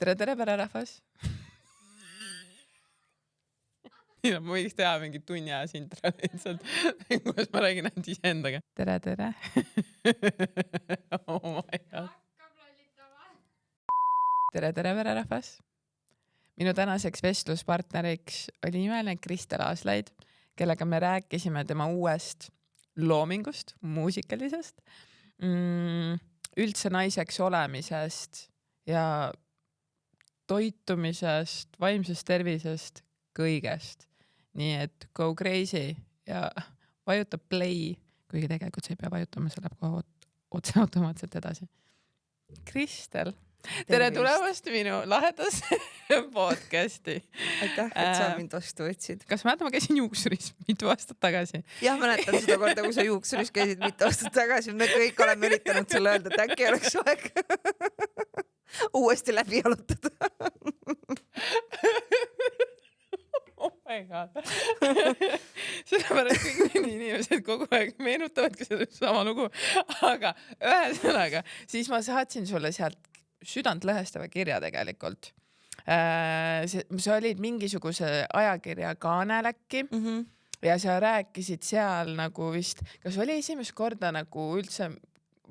tere, rahvas! Ma võiks teha mingi tunni ajas intro lihtsalt, kus ma räägin ainult iseendaga. Tere! Oh my god. Tere, rahvas! Minu tänaseks vestluspartneriks oli imeline Kristel Aaslaid, kellega me rääkisime tema uuest loomingust, muusikalisest, üldse naiseks olemisest ja toitumisest, vaimsest tervisest, kõigest. Nii et go crazy ja vajuta play, kuigi tegelikult see ei pea vajutama, see läheb kohe otse automaatselt edasi. Kristel, tere tulemast minu lahedas podcasti. Aitäh, et sa mind vastu võtsid. Kas mäletan, ma käisin juuksuris mitu aastat tagasi? Jah, mäletan seda korda, kui sa juuksuris käisid mitu aastat tagasi. Me kõik oleme üritanud sulle öelda, et äkki oleks aeg uuesti läbi jalutada. Oh my god. Sellepärast kõik need inimesed kogu aeg meenutavadki seda sama lugu. Aga ühesõnaga, siis ma saatsin sulle sealt südantlõhestava kirja tegelikult. Sa olid mingisuguse ajakirja Kaanel äkki ja sa rääkisid seal nagu vist, kas oli esimest korda nagu üldse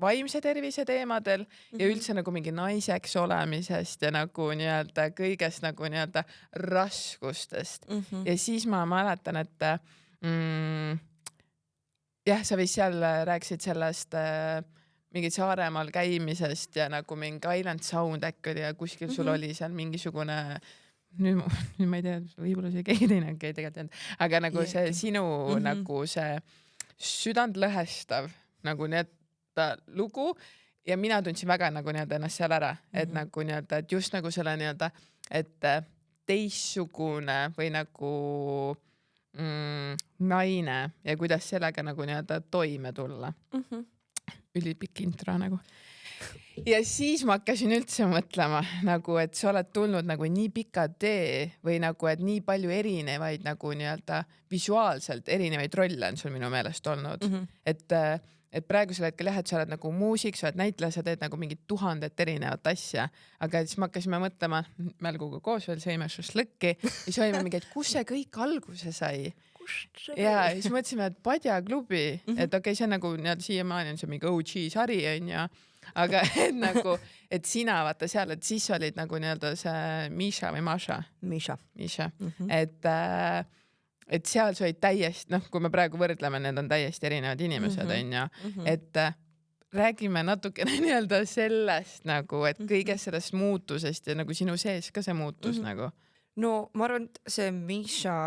vaimse tervise teemadel ja üldse nagu mingi naiseks olemisest ja nagu nii-öelda kõigest nagu nii-öelda raskustest. Ja siis ma mäletan, et jah, sa vist seal rääkisid sellest mingi Saaremaal käimisest ja nagu mingi Island Sound äkki oli ja kuskil sul oli seal mingisugune, nüüd ma ei tea, võib-olla see keegi teine ei tegelikult, aga nagu see sinu nagu see südantlõhestav nagu need lugu ja mina tundsin väga nagu nii-öelda ennast seal ära, et nagu nii-öelda, et just nagu selle nii-öelda, et teissugune või nagu naine ja kuidas sellega nagu nii-öelda toime tulla. Ülipikk intro nagu. Ja siis ma hakkasin üldse mõtlema nagu, et sa oled tulnud nagu nii pika tee või nagu, et nii palju erinevaid nagu nii-öelda visuaalselt erinevaid rolle on sul minu meelest olnud. Et praegusel hetkel jah, et sa oled nagu muusik, sa oled näitleja, sa teed nagu mingid 1000 erinevat asja, aga siis me hakkasime mõtlema mälguga koos veel sõime šašlõkki ja siis olime mingi, et kus see kõik alguse sai? Ja siis mõtlesime, et Padja klubi, et okei, see on nagu siiamaani on see mingi OG sari on ja, aga et nagu, et sina vaata seal, et siis olid nagu nii-öelda see Misha või Masha? Misha. Et seal sa olid täiesti, kui me praegu võrdleme, need on täiesti erinevad inimesed, on ja, et räägime natukene nii-öelda sellest nagu, et kõigest sellest muutusest ja nagu sinu sees ka see muutus nagu. No ma arvan, et see Misha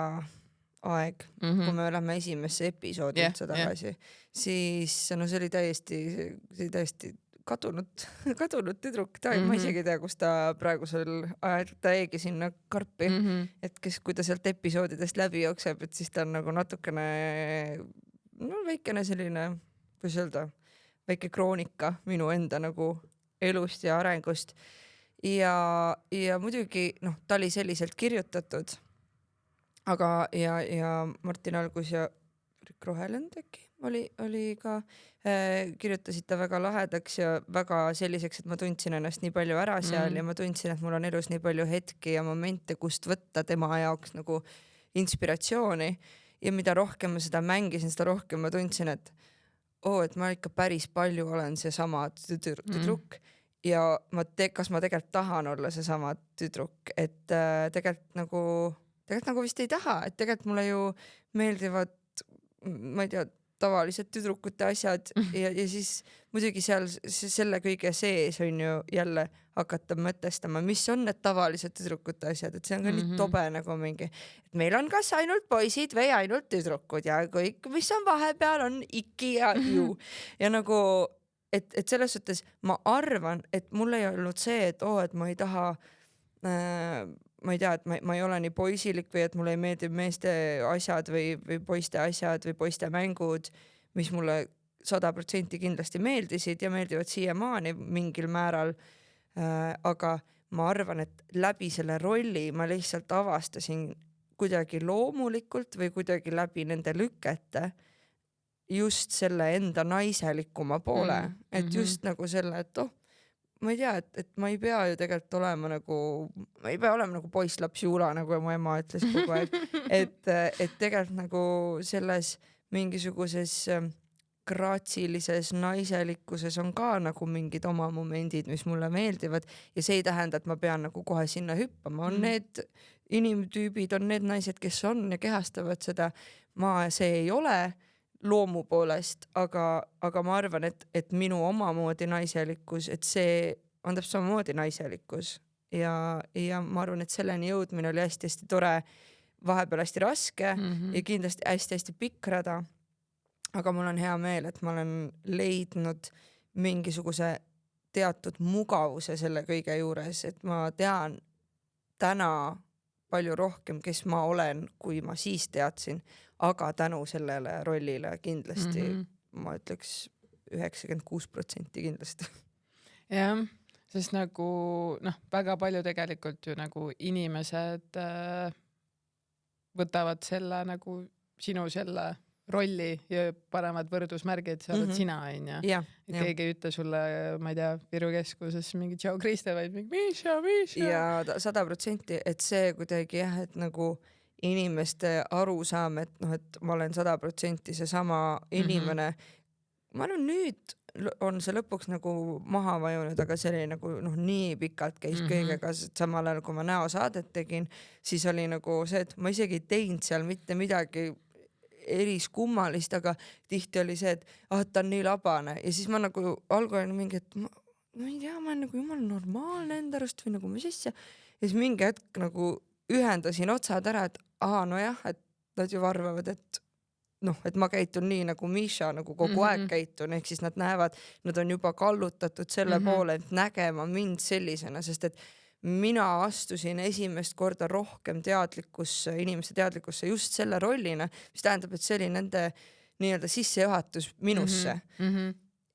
aeg, kui me oleme esimesse episoodi tagasi, siis no see oli täiesti kadunud tüdruk, ma isegi ei tea, kus ta praegusel ajal, ta jäigi sinna karpi, et kui ta sealt episoodidest läbi jookseb, et siis ta on nagu natukene väikene selline, kuidas öelda, väike kroonika minu enda nagu elust ja arengust ja muidugi ta oli selliselt kirjutatud, aga ja Martin Algus ja Rick Rohelend äkki oli ka, kirjutasid ta väga lahedaks ja väga selliseks, et ma tundsin ennast nii palju ära seal ja ma tundsin, et mul on elus nii palju hetki ja momente, kust võtta tema jaoks nagu inspiratsiooni ja mida rohkem ma seda mängisin, seda rohkem ma tundsin, et et ma ikka päris palju olen seesama tüdruk ja kas ma tegelikult tahan olla seesama tüdruk, et tegelikult nagu vist ei taha, et tegelikult mulle ju meeldivad, ma ei tea, tavalised tüdrukute asjad ja siis muidugi seal selle kõige sees on ju jälle hakata mõtestama, mis on need tavalised tüdrukute asjad, et see on ka nii tobe nagu mingi, et meil on kas ainult poisid või ainult tüdrukud ja kõik, mis on vahepeal on iki ja ju ja nagu, et selles suhtes ma arvan, et mul ei olnud see, et et ma ei taha ma ei tea, et ma ei ole nii poisilik või et mulle ei meeldi meeste asjad või poiste asjad või poiste mängud, mis mulle 100% kindlasti meeldisid ja meeldivad siiamaani mingil määral. Aga ma arvan, et läbi selle rolli ma lihtsalt avastasin kuidagi loomulikult või kuidagi läbi nende lükete just selle enda naiselikuma poole, et just nagu selle, et ma ei tea, et ma ei pea ju tegelikult olema nagu poisslaps Juula, nagu mu ema ütles kogu aeg, et tegelikult nagu selles mingisuguses graatsilises naiselikkuses on ka nagu mingid oma momendid, mis mulle meeldivad ja see ei tähenda, et ma pean nagu kohe sinna hüppama, on need inimtüübid, on need naised, kes on ja kehastavad seda, see ei ole loomu poolest, aga ma arvan, et minu omamoodi naiselikkus, et see on täpselt samamoodi naiselikkus ja ma arvan, et selleni jõudmine oli hästi-hästi tore, vahepeal hästi raske ja kindlasti hästi-hästi pikk rada. Aga mul on hea meel, et ma olen leidnud mingisuguse teatud mugavuse selle kõige juures, et ma tean täna palju rohkem, kes ma olen, kui ma siis teadsin, aga tänu sellele rollile kindlasti ma ütleks 96% kindlasti. Jah, sest nagu väga palju tegelikult ju nagu inimesed võtavad selle nagu sinu selle rolli ja panevad võrdusmärgid, sa oled sina, on ju. Keegi ei ütle sulle, ma ei tea, Viru keskuses mingi tšau Kriste, vaid mingi Miša. Ja 100%, et see kuidagi jah, et nagu inimeste arusaam, et ma olen 100% see sama inimene. Ma arvan, nüüd on see lõpuks nagu maha vajunud, aga see oli nagu nii pikalt käis kõigega, samal ajal kui ma näosaadet tegin, siis oli nagu see, et ma isegi ei teinud seal mitte midagi eriskummalist, aga tihti oli see, et ta on nii labane ja siis ma nagu algul olin mingi, et ma ei tea, ma olen nagu jumal normaalne enda arust või nagu mis asja ja siis mingi hetk nagu ühendasin otsad ära, et nojah, et nad ju arvavad, et ma käitun nii nagu Miša nagu kogu aeg käitun, ehk siis nad näevad, nad on juba kallutatud selle poole, et nägema mind sellisena, sest et mina astusin esimest korda rohkem inimeste teadlikkusse just selle rollina, mis tähendab, et see oli nende nii-öelda sissejuhatus minusse.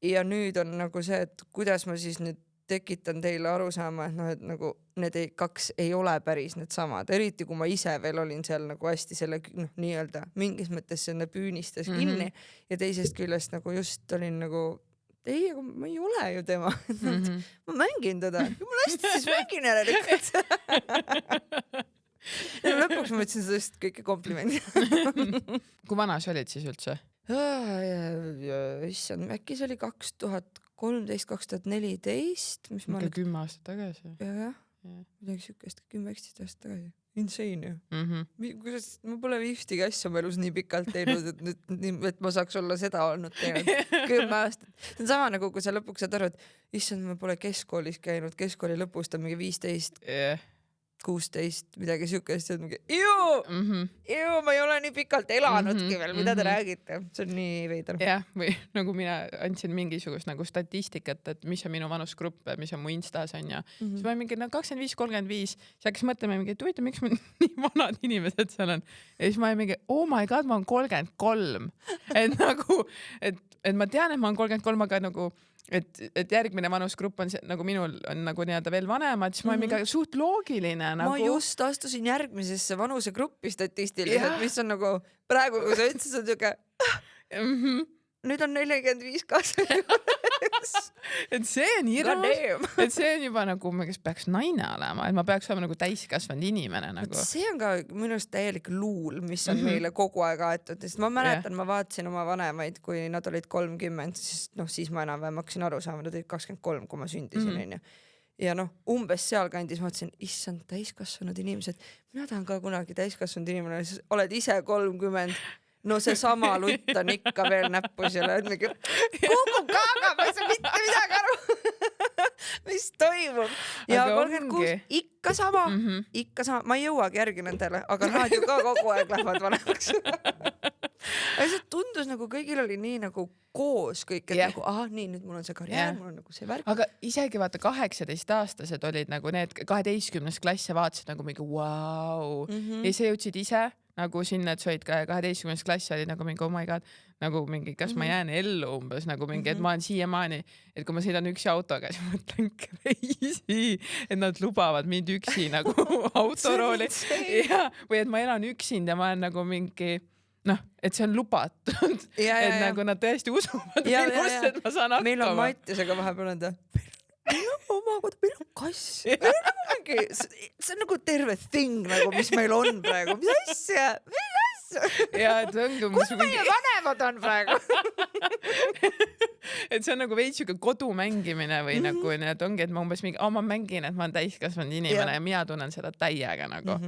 Ja nüüd on nagu see, et kuidas ma siis nüüd tekitan teile arusaama, et nagu need kaks ei ole päris need samad, eriti kui ma ise veel olin seal nagu hästi selle nii-öelda mingis mõttes selle püünistes kinni ja teisest küljest nagu just olin nagu ei, aga ma ei ole ju tema. Ma mängin teda. Jumala hästi siis mängin järelikult. Ja lõpuks ma ütlesin sellest kõike komplimendi. Kui vana sa olid siis üldse? Issand, äkki see oli 2013-2014. 10 aastat tagasi. Jah, midagi sükest 10-11 aastat tagasi. Insane ju. Kuidas ma pole ühtegi asja oma elus nii pikalt teinud, et ma saaks olla seda olnud teinud 10 aastat. See on sama nagu, kui sa lõpuks saad aru, et issand, ma pole keskkoolis käinud, keskkooli lõpus ta mingi 15, 16, midagi sükest, et mingi ma ei ole nii pikalt elanudki veel, mida te räägite. See on nii veider. Jah, või nagu mina andsin mingisugust nagu statistikat, et mis on minu vanusgrupp, mis on mu Instas on ja siis ma mingi 25-35, siis hakkas mõtlema mingi, et huvitav, miks nii vanad inimesed seal on. Ja siis ma olin mingi, oh my god, ma olen 33. Et nagu, et ma tean, et ma olen 33, aga nagu et järgmine vanusgrupp on nagu minul on nagu nii-öelda veel vanemad, siis ma olen mingi suht loogiline nagu. Ma just astusin järgmisesse vanusegruppi statistiliselt, mis on nagu praegu, kui sa ütlesid, on siuke nüüd on 45 kaasa. Et see on hirmus, et see on juba nagu, kes peaks naine olema, et ma peaks olema nagu täiskasvanud inimene nagu. See on ka minu arust täielik luul, mis on meile kogu aeg aetud, sest ma mäletan, ma vaatasin oma vanemaid, kui nad olid 30, siis ma enam-vähem hakkasin aru saama, nad olid 23, kui ma sündisin. Ja umbes sealkandis ma mõtlesin, issand, täiskasvanud inimesed, mina tahan ka kunagi täiskasvanud inimene, oled ise 30. No see sama lutt on ikka veel näppus ja lööd mingi kuku kaaga, ma ei saa mitte midagi aru. Mis toimub? Ja 36 ikka sama, ma ei jõuagi järgi nendele, aga nad ju ka kogu aeg lähevad vanemaks. Ja see tundus nagu kõigil oli nii nagu koos kõik, et nagu nii, nüüd mul on see karjäär, mul on nagu see värk. Aga isegi vaata 18-aastased olid nagu need 12. klass ja vaatasid nagu mingi vau. Ja sa jõudsid ise nagu sinna, et sa olid ka 12. klass oli nagu mingi oh my god, nagu mingi kas ma jään ellu umbes nagu mingi, et ma olen siiamaani, et kui ma sõidan üksi autoga, siis ma mõtlen crazy, et nad lubavad mind üksi nagu autorooli või et ma elan üksinda ja ma olen nagu mingi et see on lubatud, et nagu nad tõesti usuvad minusse, et ma saan hakkama. Meil on Mattisega vahepeal enda oma kodu, meil on kass. See on nagu terve thing nagu, mis meil on praegu. Mis asja? Ja, et ongi kus meie vanemad on praegu? Et see on nagu veits siuke kodu mängimine või nagu need ongi, et ma umbes mingi, ma mängin, et ma olen täiskasvanud inimene ja mina tunnen seda täiega nagu.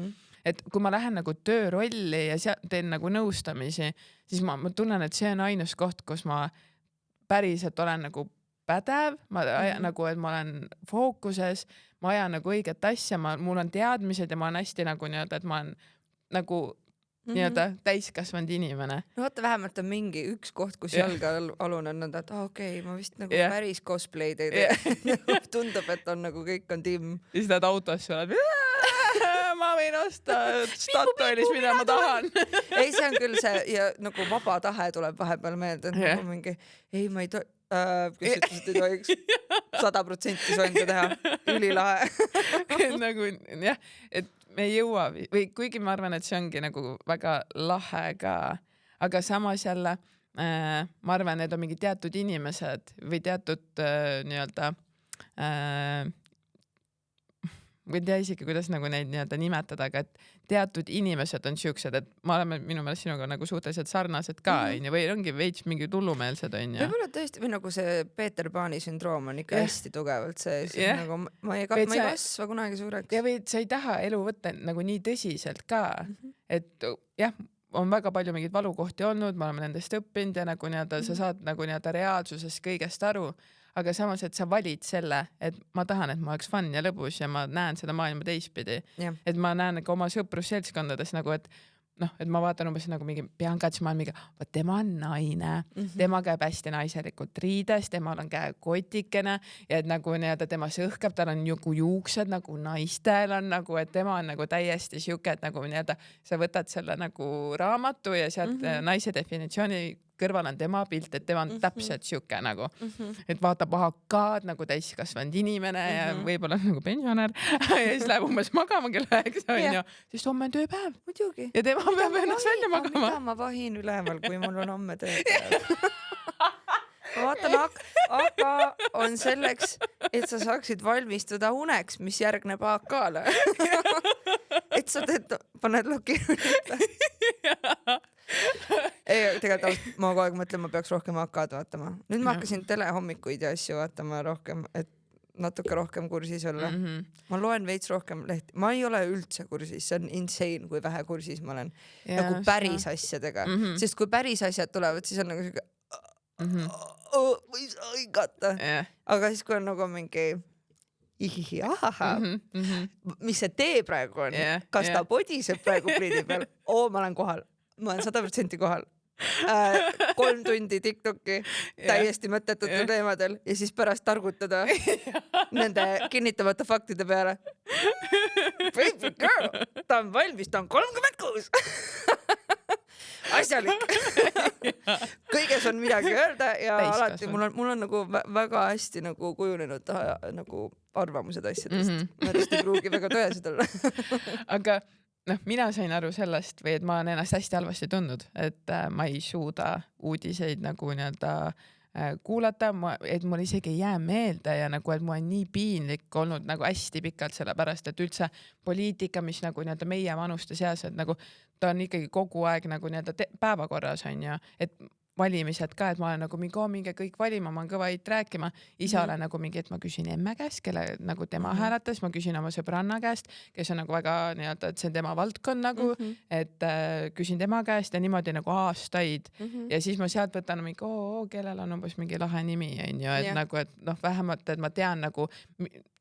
Et kui ma lähen nagu töörolli ja teen nagu nõustamisi, siis ma tunnen, et see on ainus koht, kus ma päriselt olen nagu pädev, nagu, et ma olen fookuses, ma ajan nagu õiget asja, mul on teadmised ja ma olen hästi nagu nii-öelda, et ma olen nagu nii-öelda täiskasvanud inimene. No vaata, vähemalt on mingi üks koht, kus jalga alun on nõnda, et okei, ma vist nagu päris cosplay'd ei tee. Tundub, et on nagu kõik on timm. Ja siis lähed autosse ja ma võin osta Statoilis, mida ma tahan. Ei, see on küll see ja nagu vaba tahe tuleb vahepeal meelde, et nagu mingi, ei, ma ei kes ütles, et ei tohiks 100% soinde teha. Ülilahe. Nagu jah, et me ei jõua või kuigi ma arvan, et see ongi nagu väga lahe ka, aga samas jälle ma arvan, et on mingi teatud inimesed või teatud nii-öelda või ei tea isegi, kuidas nagu neid nii-öelda nimetada, aga et teatud inimesed on siuksed, et ma oleme minu meelest sinuga nagu suhteliselt sarnased ka, või ongi veits mingi tullumeelsed, on ju. Võib-olla tõesti, või nagu see Peeter Paani sündroom on ikka hästi tugevalt see, nagu ma ei kasva kunagi suureks. Ja või sa ei taha elu võtta nagu nii tõsiselt ka, et jah, on väga palju mingeid valukohti olnud, me oleme nendest õppinud ja nagu nii-öelda sa saad nagu nii-öelda reaalsuses kõigest aru, aga samas, et sa valid selle, et ma tahan, et ma oleks fun ja lõbus ja ma näen seda maailma teistpidi. Et ma näen ka oma sõprusseltskondades nagu, et noh, et ma vaatan umbes nagu mingi Bianca, siis ma olen mingi, tema on naine, tema käib hästi naiselikult riides, temal on käekotikene ja et nagu nii-öelda tema sõhkab, tal on juuksed nagu naistel on nagu, et tema on nagu täiesti siuke, et nagu nii-öelda sa võtad selle nagu raamatu ja sealt naise definitsiooni kõrval on tema pilt, et tema on täpselt siuke nagu, et vaatab AK-d nagu täiskasvanud inimene ja võib-olla nagu pensionär ja siis läheb umbes magama kell 9, on ju, siis homme on tööpäev. Muidugi. Ja tema peab ennast välja magama. Mida ma vahin üleval, kui mul on homme tööpäev? Ma vaatan, aga on selleks, et sa saaksid valmistuda uneks, mis järgneb AK-le. Et sa paned loki ei, tegelikult ma kogu aeg mõtlen, ma peaks rohkem AK-d vaatama. Nüüd ma hakkasin telehommikuid ja asju vaatama rohkem, et natuke rohkem kursis olla. Ma loen veits rohkem lehti. Ma ei ole üldse kursis, see on insane, kui vähe kursis ma olen nagu päris asjadega. Sest kui päris asjad tulevad, siis on nagu siuke ma ei saa õigata. Aga siis kui on nagu mingi mis see tee praegu on, kas ta podiseb praegu pliidi peal, ma olen kohal, ma olen 100% kohal. 3 tundi TikTok'i täiesti mõttetutel teemadel ja siis pärast targutada nende kinnitamata faktide peale. Baby girl, ta on valmis, ta on 36. Asjalik. Kõiges on midagi öelda ja alati mul on nagu väga hästi nagu kujunenud nagu arvamused asjadest. Ma tõesti ei pruugi väga tõesed olla. Aga noh, mina sain aru sellest või et ma olen ennast hästi halvasti tundnud, et ma ei suuda uudiseid nagu nii-öelda kuulata, et mul isegi ei jää meelde ja nagu, et mul on nii piinlik olnud nagu hästi pikalt sellepärast, et üldse poliitika, mis nagu nii-öelda meie vanuste seas, et nagu ta on ikkagi kogu aeg nagu nii-öelda päevakorras on ju, et valimised ka, et ma olen nagu minge kõik valima, ma olen kõva heit rääkima. Isa olen nagu mingi, et ma küsin emme käest, kelle nagu tema hääletas, ma küsin oma sõbranna käest, kes on nagu väga nii-öelda, et see on tema valdkond nagu, et küsin tema käest ja niimoodi nagu aastaid. Ja siis ma sealt võtan mingi, kellel on umbes mingi lahe nimi, on ju, et nagu, et noh, vähemalt, et ma tean nagu,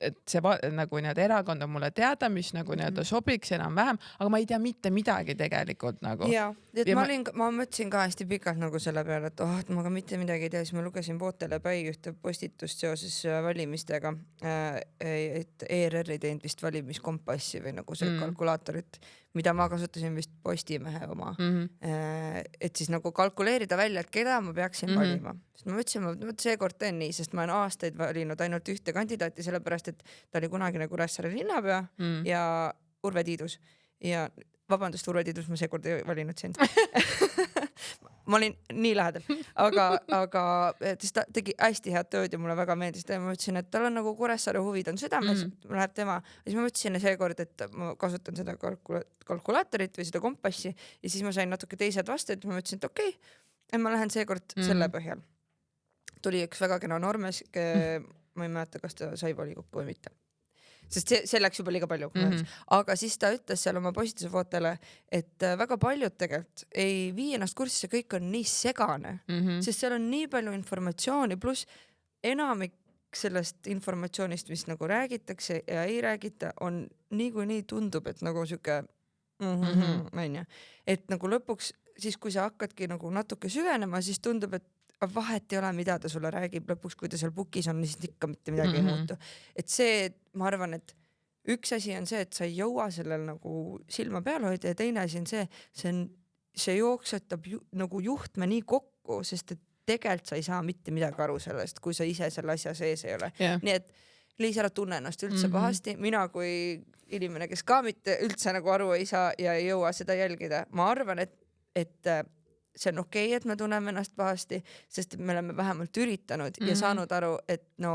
et see nagu nii-öelda erakond on mulle teada, mis nagu nii-öelda sobiks enam-vähem, aga ma ei tea mitte midagi tegelikult nagu. Ja, et ma mõtlesin ka hästi pikalt nagu selle peale, et ma ka mitte midagi ei tea, siis ma lugesin Vootele päi ühte postitust seoses valimistega, et ERR ei teinud vist valimiskompassi või nagu see kalkulaatorit, mida ma kasutasin vist Postimehe oma, et siis nagu kalkuleerida välja, et keda ma peaksin valima. Sest ma mõtlesin, et seekord teen nii, sest ma olen aastaid valinud ainult ühte kandidaati, sellepärast, et ta oli kunagine Kuressaare linnapea ja Urve Tiidus ja vabandust, Urve Tiidus, ma seekord ei valinud sind. ma olin nii lähedal, aga siis ta tegi hästi head tööd ja mulle väga meeldis ta ja ma ütlesin, et tal on nagu Kuressaare huvid on südames, läheb tema. Ja siis ma mõtlesin seekord, et ma kasutan seda kalkulaatorit või seda kompassi ja siis ma sain natuke teised vastused ja ma mõtlesin, et okei, et ma lähen seekord selle põhjal. Tuli üks väga kena Normes, ma ei mäleta, kas ta sai volikokku või mitte. Sest see läks juba liiga palju. Aga siis ta ütles seal oma postituse footele, et väga paljud tegelikult ei vii ennast kurssi, see kõik on nii segane, sest seal on nii palju informatsiooni, pluss enamik sellest informatsioonist, mis nagu räägitakse ja ei räägita, on nii tundub, et nagu siuke et nagu lõpuks siis, kui sa hakkadki nagu natuke süvenema, siis tundub, et vahet ei ole, mida ta sulle räägib lõpuks, kui ta seal bukis on, siis ikka mitte midagi ei muutu. Et see, ma arvan, et üks asi on see, et sa ei jõua sellel nagu silma peal hoida ja teine asi on see jooksetab nagu juhtme nii kokku, sest et tegelikult sa ei saa mitte midagi aru sellest, kui sa ise selle asja sees ei ole. Nii et Liis, ära tunne ennast üldse pahasti. Mina kui inimene, kes ka mitte üldse nagu aru ei saa ja ei jõua seda jälgida, ma arvan, et see on okei, et me tunneme ennast pahasti, sest me oleme vähemalt üritanud ja saanud aru, et no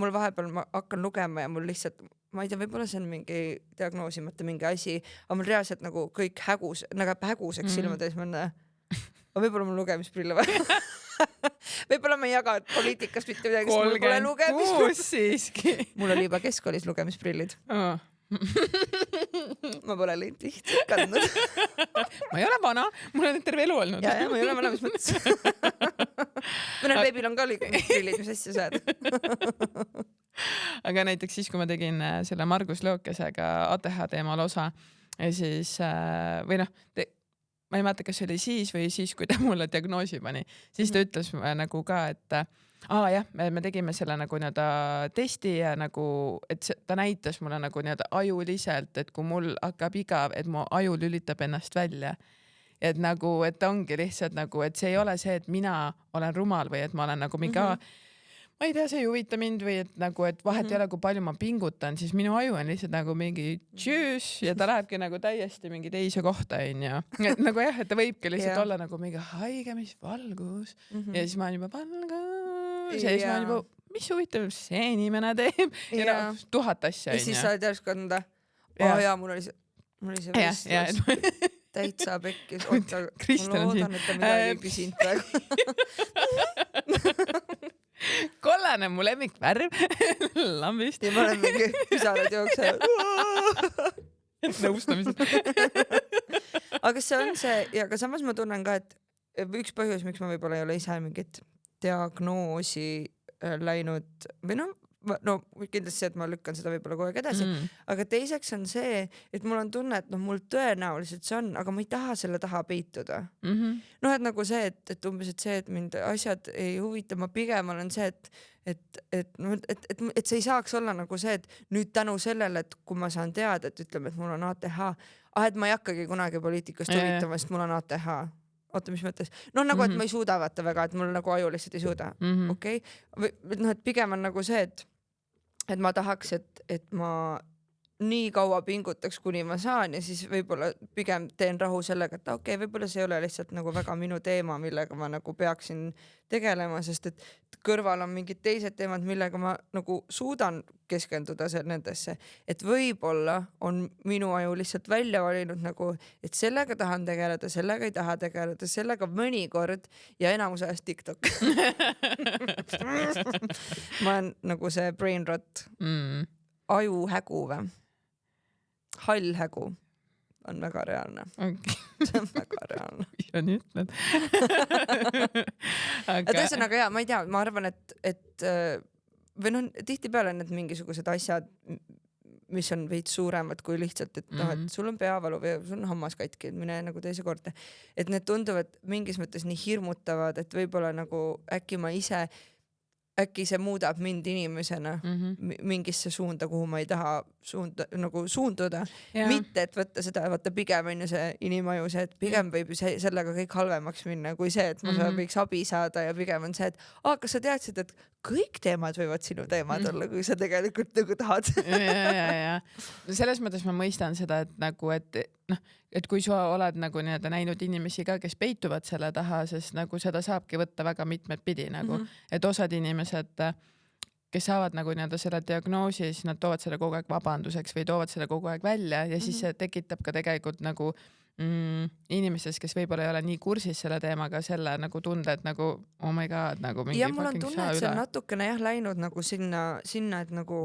mul vahepeal ma hakkan lugema ja mul lihtsalt, ma ei tea, võib-olla see on mingi diagnoosimata mingi asi, aga mul reaalselt nagu kõik häguseks silmades mõnda. Aga võib-olla mul lugemisprille või? Võib-olla ma ei jaga poliitikast mitte midagi, sest mul pole lugemisprillid. Siiski. Mul oli juba keskkoolis lugemisprillid. Ma pole lihtsalt kandnud. Ma ei ole vana, mul on terve elu olnud. Ja, ma ei ole vana, mis mõttes. Mõnel beebil on ka prillid, mis asja saad. Aga näiteks siis, kui ma tegin selle Margus Lõokesega ATH teemal osa ja siis, või noh, ma ei mäleta, kas see oli siis või siis, kui ta mulle diagnoosi pani, siis ta ütles nagu ka, et jah, me tegime selle nagu nii-öelda testi ja nagu, et ta näitas mulle nagu nii-öelda ajuliselt, et kui mul hakkab igav, et mu aju lülitab ennast välja. Et nagu, et ongi lihtsalt nagu, et see ei ole see, et mina olen rumal või et ma olen nagu mingi ma ei tea, see ei huvita mind või et nagu, et vahet ei ole, kui palju ma pingutan, siis minu aju on lihtsalt nagu mingi tšüüs ja ta lähebki nagu täiesti mingi teise kohta, onju. Et nagu jah, et ta võibki lihtsalt olla nagu mingi haige, mis valgus ja siis ma olen juba valgus ja siis ma olen juba, mis huvitav see inimene teeb ja no, 1000 asja, onju. Ja siis sa oled järsku kanda, mul oli see vestlus. Täitsa pekkis. Oota, ma loodan, et ta midagi ei küsinud praegu. Kollane on mu lemmikvärv lambist. Ja ma olen mingi pisarad jooksevad. Nõustamised. Aga see on see, ja ka samas ma tunnen ka, et üks põhjus, miks ma võib-olla ei ole ise mingit diagnoosi läinud või no kindlasti see, et ma lükkan seda võib-olla kogu aeg edasi, aga teiseks on see, et mul on tunne, et mul tõenäoliselt see on, aga ma ei taha selle taha peituda. Noh, et nagu see, et umbes, et see, et mind asjad ei huvita, ma pigem olen see, et see ei saaks olla nagu see, et nüüd tänu sellele, et kui ma saan teada, et ütleme, et mul on ATH, et ma ei hakkagi kunagi poliitikast huvitama, sest mul on ATH. Oota, mis mõttes? No nagu, et ma ei suuda vaata väga, et mul nagu aju lihtsalt ei suuda. Okei? No, et pigem on nagu see, et ma tahaks, et ma nii kaua pingutaks, kuni ma saan ja siis võib-olla pigem teen rahu sellega, et okei, võib-olla see ei ole lihtsalt nagu väga minu teema, millega ma nagu peaksin tegelema, sest et kõrval on mingid teised teemad, millega ma nagu suudan keskenduda nendesse, et võib-olla on minu aju lihtsalt välja valinud nagu, et sellega tahan tegeleda, sellega ei taha tegeleda, sellega mõnikord ja enamus ajast TikTok. Ma olen nagu see brain rot. Aju hägu või? Hall hägu on väga reaalne. Okay. See on väga reaalne. Mis on ütled? Aga ühesõnaga ma ei tea, ma arvan, et või noh, tihtipeale need mingisugused asjad, mis on veits suuremad kui lihtsalt, et noh, et sul on peavalu või sul on hammas katki, et mine nagu teise korda. Et need tunduvad mingis mõttes nii hirmutavad, et võib-olla nagu äkki see muudab mind inimesena mingisse suunda, kuhu ma ei taha suunduda. Mitte, et võtta seda, vaata pigem on ju see inimaju see, et pigem võib sellega kõik halvemaks minna kui see, et ma võiks abi saada ja pigem on see, et kas sa teadsid, et kõik teemad võivad sinu teemad olla, kui sa tegelikult nagu tahad. ja. No selles mõttes ma mõistan seda, et nagu, et noh, et kui sa oled nagu nii-öelda näinud inimesi ka, kes peituvad selle taha, sest nagu seda saabki võtta väga mitmed pidi nagu, et osad inimesed, kes saavad nagu nii-öelda selle diagnoosi, siis nad toovad selle kogu aeg vabanduseks või toovad selle kogu aeg välja ja siis see tekitab ka tegelikult nagu inimestes, kes võib-olla ei ole nii kursis selle teemaga, selle nagu tunde, et nagu oh my god, nagu mingi ja mul on tunne, et see on natukene läinud nagu sinna, et nagu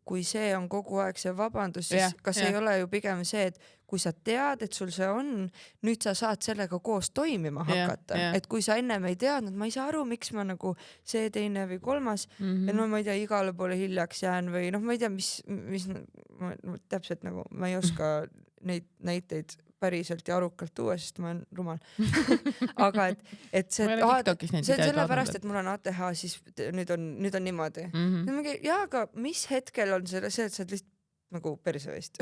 kui see on kogu aeg see vabandus, siis kas ei ole ju pigem see, et kui sa tead, et sul see on, nüüd sa saad sellega koos toimima hakata, et kui sa ennem ei teadnud, ma ei saa aru, miks ma nagu see, teine või kolmas, et no ma ei tea, igale poole hiljaks jään või noh, ma ei tea, mis täpselt nagu ma ei oska neid näiteid päriselt ja arukalt tuua, sest ma olen rumal. Aga et see on sellepärast, et mul on ATH, siis nüüd on niimoodi. Ja, aga mis hetkel on see, et sa oled lihtsalt nagu perseveist.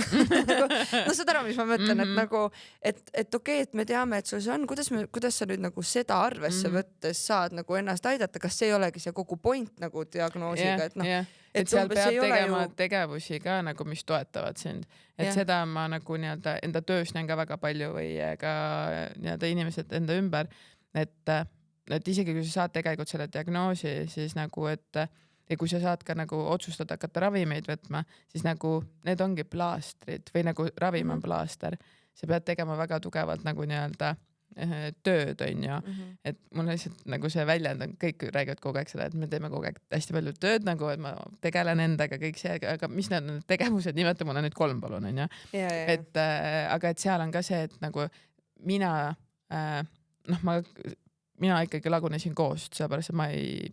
No saad aru, mis ma mõtlen, et nagu, et okei, et me teame, et sul see on, kuidas sa nüüd nagu seda arvesse võttes saad nagu ennast aidata, kas see ei olegi see kogu point nagu diagnoosiga, et noh, et seal peab tegema tegevusi ka nagu, mis toetavad sind. Et seda ma nagu nii-öelda enda töös näen ka väga palju või ka nii-öelda inimesed enda ümber, et isegi kui sa saad tegelikult selle diagnoosi, siis nagu, et ja kui sa saad ka nagu otsustada hakata ravimeid võtma, siis nagu need ongi plaastrid või nagu ravim on plaaster. Sa pead tegema väga tugevalt nagu nii-öelda tööd, on ju. Et mul lihtsalt nagu see väljend on, kõik räägivad kogu aeg seda, et me teeme kogu aeg hästi palju tööd nagu, et ma tegelen endaga kõik see, aga mis need tegevused, nimeta mulle nüüd 3 palun, on ju. Et aga et seal on ka see, et nagu mina ikkagi lagunesin koost, seepärast, et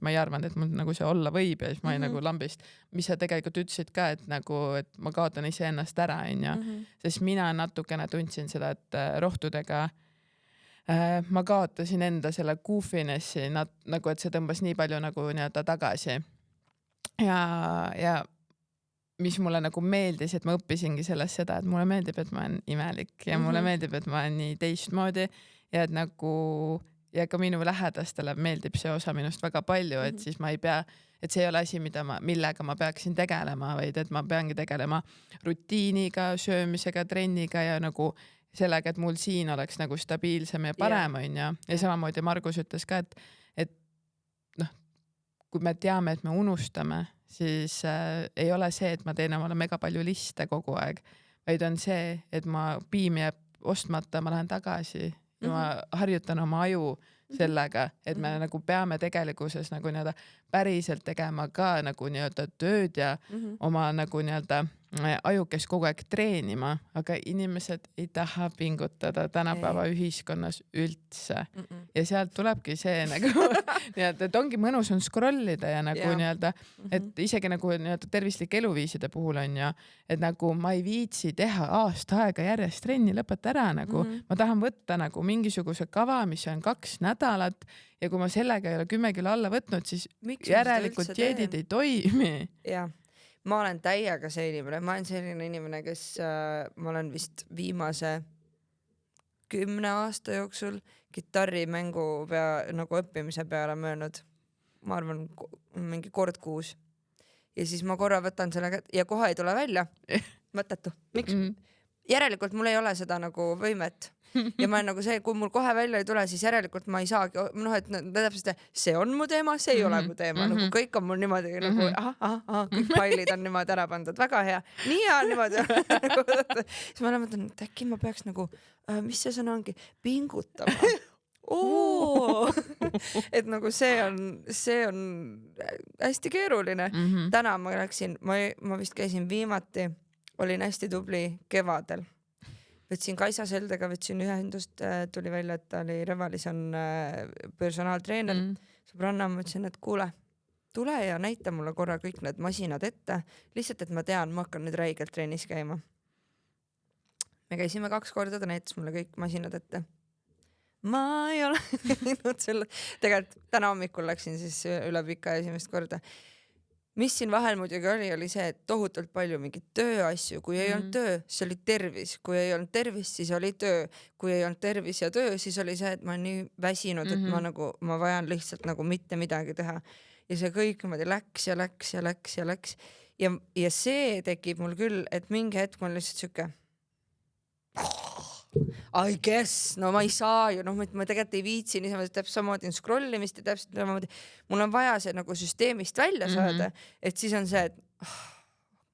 ma ei arvanud, et mul nagu see olla võib ja siis ma ei nagu lambist, mis sa tegelikult ütlesid ka, et nagu, et ma kaotan ise ennast ära, on ju. Sest mina natukene tundsin seda, et rohtudega ma kaotasin enda selle goofinessi, nagu, et see tõmbas nii palju nagu nii-öelda tagasi. Ja mis mulle nagu meeldis, et ma õppisingi sellest seda, et mulle meeldib, et ma olen imelik ja mulle meeldib, et ma olen nii teistmoodi ja et nagu ja ka minu lähedastele meeldib see osa minust väga palju, et siis ma ei pea, et see ei ole asi, millega ma peaksin tegelema, vaid et ma peangi tegelema rutiiniga, söömisega, trenniga ja nagu sellega, et mul siin oleks nagu stabiilsem ja parem, on ju. Ja samamoodi Margus ütles ka, et noh, kui me teame, et me unustame, siis ei ole see, et ma teen omale mega palju liste kogu aeg, vaid on see, et ma piim jääb ostmata, ma lähen tagasi ja ma harjutan oma aju sellega, et me nagu peame tegelikkuses nagu nii-öelda päriselt tegema ka nagu nii-öelda tööd ja oma nagu nii-öelda ajukes kogu aeg treenima, aga inimesed ei taha pingutada tänapäeva ühiskonnas üldse. Ja sealt tulebki see nagu nii-öelda, et ongi mõnus on scrollida ja nagu nii-öelda, et isegi nagu nii-öelda tervislike eluviiside puhul on ja, et nagu ma ei viitsi teha aasta aega järjest trenni, lõpeta ära nagu. Ma tahan võtta nagu mingisuguse kava, mis on 2 nädalat ja kui ma sellega ei ole 10 kilo alla võtnud, siis järelikult dieedid ei toimi. Jah. Ma olen täiega see inimene, ma olen selline inimene, kes ma olen vist viimase 10 aasta jooksul kitarrimängu nagu õppimise peale möönud. Ma arvan, mingi kord kuus. Ja siis ma korra võtan selle ja kohe ei tule välja. Mõttetu. Miks? Järelikult mul ei ole seda nagu võimet. Ja ma olen nagu see, kui mul kohe välja ei tule, siis järelikult ma ei saagi, noh, et täpselt see on mu teema, see ei ole mu teema, nagu kõik on mul niimoodi nagu kõik failid on niimoodi ära pandud, väga hea, nii hea niimoodi. Siis ma mõtlen, et äkki ma peaks nagu, mis see sõna ongi, pingutama. Et nagu see on hästi keeruline. Täna ma läksin, ma vist käisin viimati, olin hästi tubli kevadel. Võtsin Kaisa Seldega, võtsin ühendust, tuli välja, et ta oli Revalis on personaaltreener. Sõbranna, ma ütlesin, et kuule, tule ja näita mulle korra kõik need masinad ette. Lihtsalt, et ma tean, ma hakkan nüüd räigelt trennis käima. Me käisime 2 korda, ta näitas mulle kõik masinad ette. Ma ei ole näinud selle. Tegelikult täna hommikul läksin siis üle pika esimest korda. Mis siin vahel muidugi oli see, et tohutult palju mingit tööasju, kui ei olnud töö, siis oli tervis, kui ei olnud tervis, siis oli töö, kui ei olnud tervis ja töö, siis oli see, et ma olen nii väsinud, et ma vajan lihtsalt nagu mitte midagi teha. ja see kõik niimoodi läks ja see tekib mul küll, et mingi hetk mul lihtsalt siuke I guess, no ma ei saa ju, noh, ma tegelikult ei viitsi niisama, täpselt samamoodi scrollimist ja täpselt samamoodi. Mul on vaja see nagu süsteemist välja saada, et siis on see, et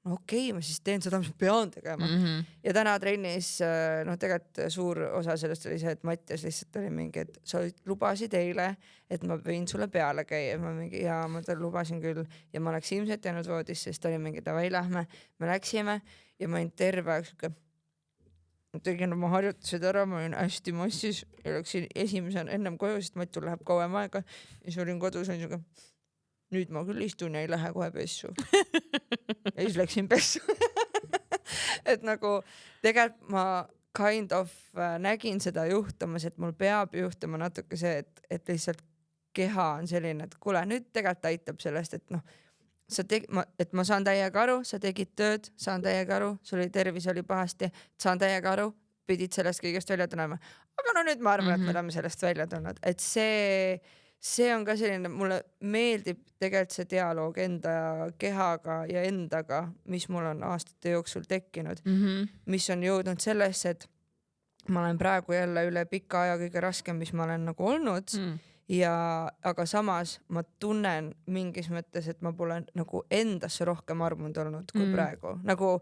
no okei, ma siis teen seda, mis ma pean tegema. Ja täna trennis, noh, tegelikult suur osa sellest oli see, et Mattias lihtsalt oli mingi, et sa lubasid eile, et ma võin sulle peale käia. Ma mingi, ja ma talle lubasin küll ja ma oleks ilmselt jäänud voodisse, sest ta oli mingi, davai, lähme. Me läksime ja ma olin terve aeg ma tegin oma harjutused ära, ma olin hästi massis ja läksin esimesena ennem koju, sest Mattul läheb kauem aega ja siis olin kodus, olin siuke, nüüd ma küll istun ja ei lähe kohe pessu. Ja siis läksin pessu. Et nagu tegelikult ma kind of nägin seda juhtumas, et mul peab juhtuma natuke see, et lihtsalt keha on selline, et kuule, nüüd tegelikult aitab sellest, et noh, et ma saan täiega aru, sa tegid tööd, saan täiega aru, sul oli tervis oli pahasti, saan täiega aru, pidid sellest kõigest välja tulema. Aga no nüüd ma arvan, et me oleme sellest välja tulnud, et see on ka selline, mulle meeldib tegelikult see dialoog enda kehaga ja endaga, mis mul on aastate jooksul tekkinud, mis on jõudnud sellesse, et ma olen praegu jälle üle pika aja kõige raskem, mis ma olen nagu olnud aga samas ma tunnen mingis mõttes, et ma pole nagu endasse rohkem armunud olnud kui praegu. Nagu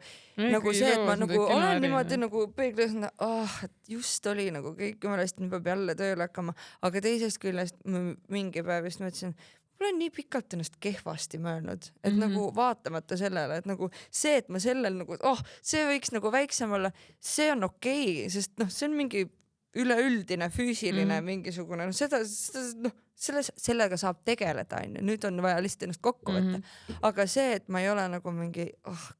see, et ma nagu olen niimoodi nagu peeglis, et just oli nagu kõik jumalaist, nüüd peab jälle tööle hakkama, aga teisest küljest mingi päev just mõtlesin, mul on nii pikalt ennast kehvasti mõelnud, et nagu vaatamata sellele, et nagu see, et ma sellel nagu, see võiks nagu väiksem olla, see on okei, sest noh, see on mingi üleüldine füüsiline mingisugune, sellega saab tegeleda, nüüd on vaja lihtsalt ennast kokku võtta. Aga see, et ma ei ole nagu mingi,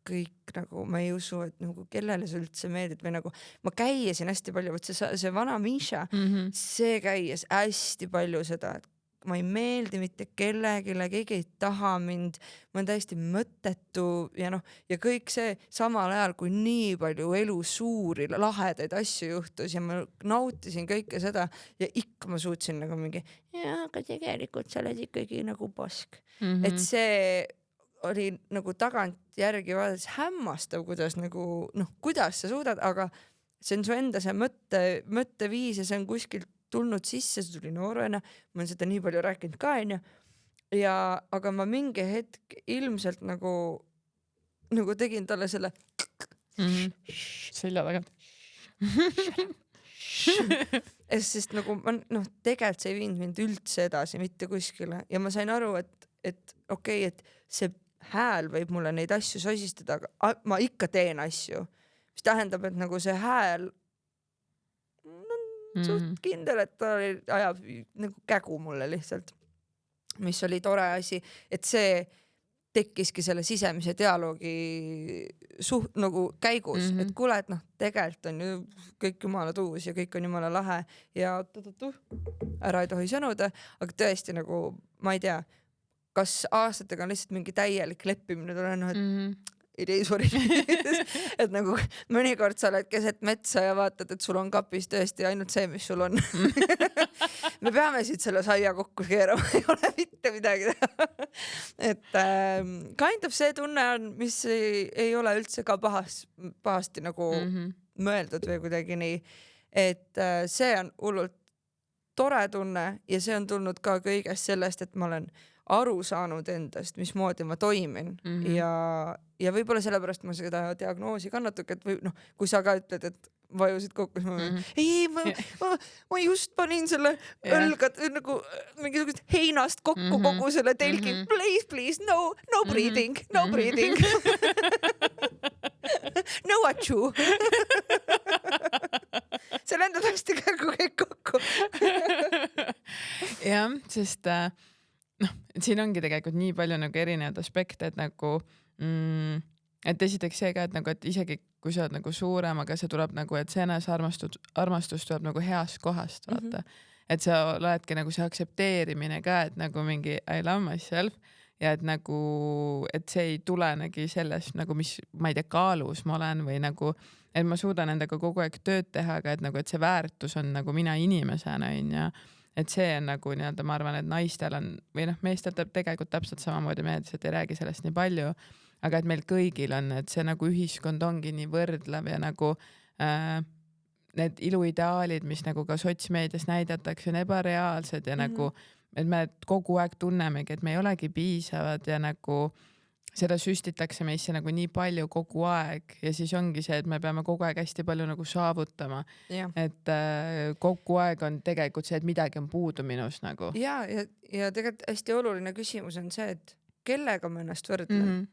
kõik nagu, ma ei usu, et nagu kellele see üldse meeldib või nagu, ma käisin hästi palju, see vana Misha, see käis hästi palju seda, et ma ei meeldi mitte kellegile, keegi ei taha mind, ma olen täiesti mõttetu ja noh, ja kõik see samal ajal, kui nii palju elu suuri lahedaid asju juhtus ja ma nautisin kõike seda ja ikka ma suutsin nagu mingi, aga tegelikult sa oled ikkagi nagu pask. Et see oli nagu tagantjärgi vaadates hämmastav, kuidas nagu, noh, kuidas sa suudad, aga see on su enda see mõtteviis ja see on kuskilt tulnud sisse, see tuli noorena, ma olen seda nii palju rääkinud ka, aga ma mingi hetk ilmselt nagu tegin talle selle selja tagant. Sest nagu ma, noh, tegelikult see ei viinud mind üldse edasi, mitte kuskile ja ma sain aru, et okei, et see hääl võib mulle neid asju sosistada, aga ma ikka teen asju, mis tähendab, et nagu see hääl suht kindel, et ta ajab nagu kägu mulle lihtsalt, mis oli tore asi, et see tekkiski selle sisemise dialoogi nagu käigus, et kuule, et noh, tegelikult on ju kõik jumala tuus ja kõik on jumala lahe ja ära ei tohi sõnuda, aga tõesti nagu, ma ei tea, kas aastatega on lihtsalt mingi täielik leppimine tulenud, et it is what it is. Et nagu mõnikord sa oled keset metsa ja vaatad, et sul on kapis tõesti ainult see, mis sul on. Me peame siit selle saia kokku keerama, ei ole mitte midagi teha. Et kind of see tunne on, mis ei ole üldse ka pahasti nagu mõeldud või kuidagi nii. Et see on hullult tore tunne ja see on tulnud ka kõigest sellest, et ma olen aru saanud endast, mismoodi ma toimin ja võib-olla sellepärast ma seda diagnoosi ka natuke, et või noh, kui sa ka ütled, et vajusid kokku, siis ma just panin selle õlgad nagu mingisugust heinast kokku kogu selle telgi. Please, no breathing. No achoo. See lendab hästi kõik kokku. Jah, sest noh, siin ongi tegelikult nii palju nagu erinevad aspekte, et nagu et esiteks see ka, et nagu, et isegi kui sa oled nagu suurem, aga see tuleb nagu, et see armastus tuleb nagu heast kohast, vaata. Et sa oledki nagu see aktsepteerimine ka, et nagu mingi I love myself ja et nagu, et see ei tulenegi sellest nagu, mis ma ei tea, kaalus ma olen või nagu, et ma suudan endaga kogu aeg tööd teha, aga et nagu, et see väärtus on nagu mina inimesena, on ja et see on nagu nii-öelda, ma arvan, et naistel on või noh, meestel tegelikult täpselt samamoodi meeldis, et ei räägi sellest nii palju, aga et meil kõigil on, et see nagu ühiskond ongi nii võrdlev ja nagu need iluideaalid, mis nagu ka sotsmeedias näidatakse, on ebareaalsed ja nagu, et me kogu aeg tunnemegi, et me ei olegi piisavad ja nagu seda süstitakse meisse nagu nii palju kogu aeg ja siis ongi see, et me peame kogu aeg hästi palju nagu saavutama. Et kogu aeg on tegelikult see, et midagi on puudu minus nagu. Ja tegelikult hästi oluline küsimus on see, et kellega ma ennast võrdlen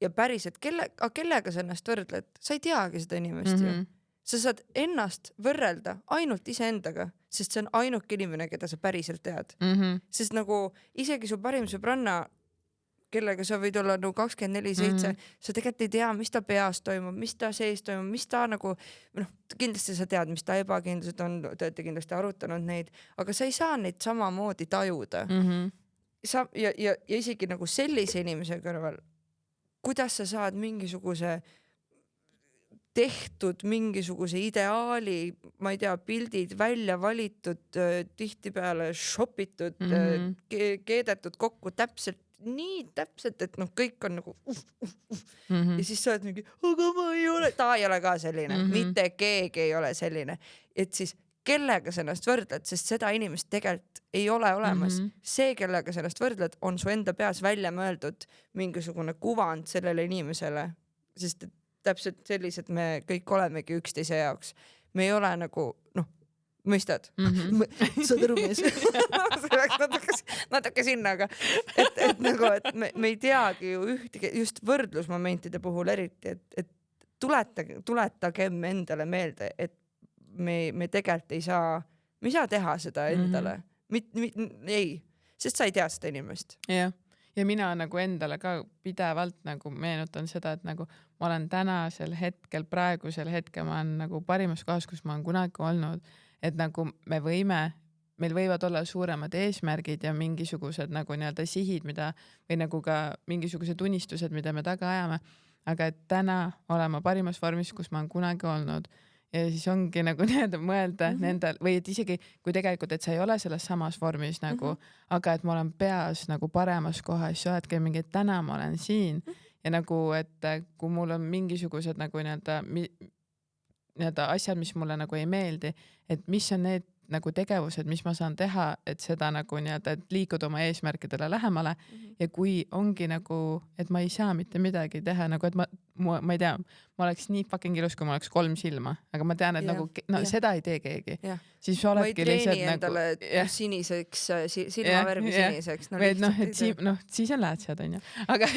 ja päriselt, kellega sa ennast võrdled, sa ei teagi seda inimest ju. Sa saad ennast võrrelda ainult iseendaga, sest see on ainuke inimene, keda sa päriselt tead. Sest nagu isegi su parim sõbranna, kellega sa võid olla nagu 24/7, sa tegelikult ei tea, mis ta peas toimub, mis ta sees toimub, mis ta nagu, kindlasti sa tead, mis ta ebakindlused on, te olete kindlasti arutanud neid, aga sa ei saa neid samamoodi tajuda. Ja isegi nagu sellise inimese kõrval, kuidas sa saad mingisuguse tehtud mingisuguse ideaali, ma ei tea, pildid välja valitud, tihtipeale shopitud, keedetud kokku täpselt, et kõik on nagu ja siis sa oled mingi, aga ma ei ole, ta ei ole ka selline, mitte keegi ei ole selline, et siis kellega sa ennast võrdled, sest seda inimest tegelikult ei ole olemas. See, kellega sa ennast võrdled, on su enda peas välja mõeldud mingisugune kuvand sellele inimesele, sest täpselt sellised me kõik olemegi üksteise jaoks. Me ei ole nagu, mõistad? Saad aru mees? See läks natuke sinna, aga et nagu, et me ei teagi ju ühtegi, just võrdlusmomentide puhul eriti, et tuletagem endale meelde, et me tegelikult ei saa teha seda endale. Ei, sest sa ei tea seda inimest. Jah. Ja mina nagu endale ka pidevalt nagu meenutan seda, et nagu ma olen tänasel hetkel, praegusel hetkel ma olen nagu parimas kohas, kus ma olen kunagi olnud, et nagu meil võivad olla suuremad eesmärgid ja mingisugused nagu nii-öelda sihid, või nagu ka mingisugused unistused, mida me taga ajame, aga et täna olen ma parimas vormis, kus ma olen kunagi olnud. Ja siis ongi nagu nii-öelda mõelda nendel, või et isegi kui tegelikult, et sa ei ole selles samas vormis nagu, aga et ma olen peas nagu paremas kohas, sa oledki mingi, et täna ma olen siin ja nagu, et kui mul on mingisugused nagu nii-öelda asjad, mis mulle nagu ei meeldi, et mis on need nagu tegevused, mis ma saan teha, et seda nagu nii-öelda, et liikuda oma eesmärkidele lähemale ja kui ongi nagu, et ma ei saa mitte midagi teha, nagu et ma ei tea, ma oleks nii fucking ilus, kui ma oleks 3 silma, aga ma tean, et nagu seda ei tee keegi. Siis sa oledki lihtsalt nagu... Ma ei treeni endale siniseks, silmavärvi siniseks. Siis on lähtsad, on ju. Aga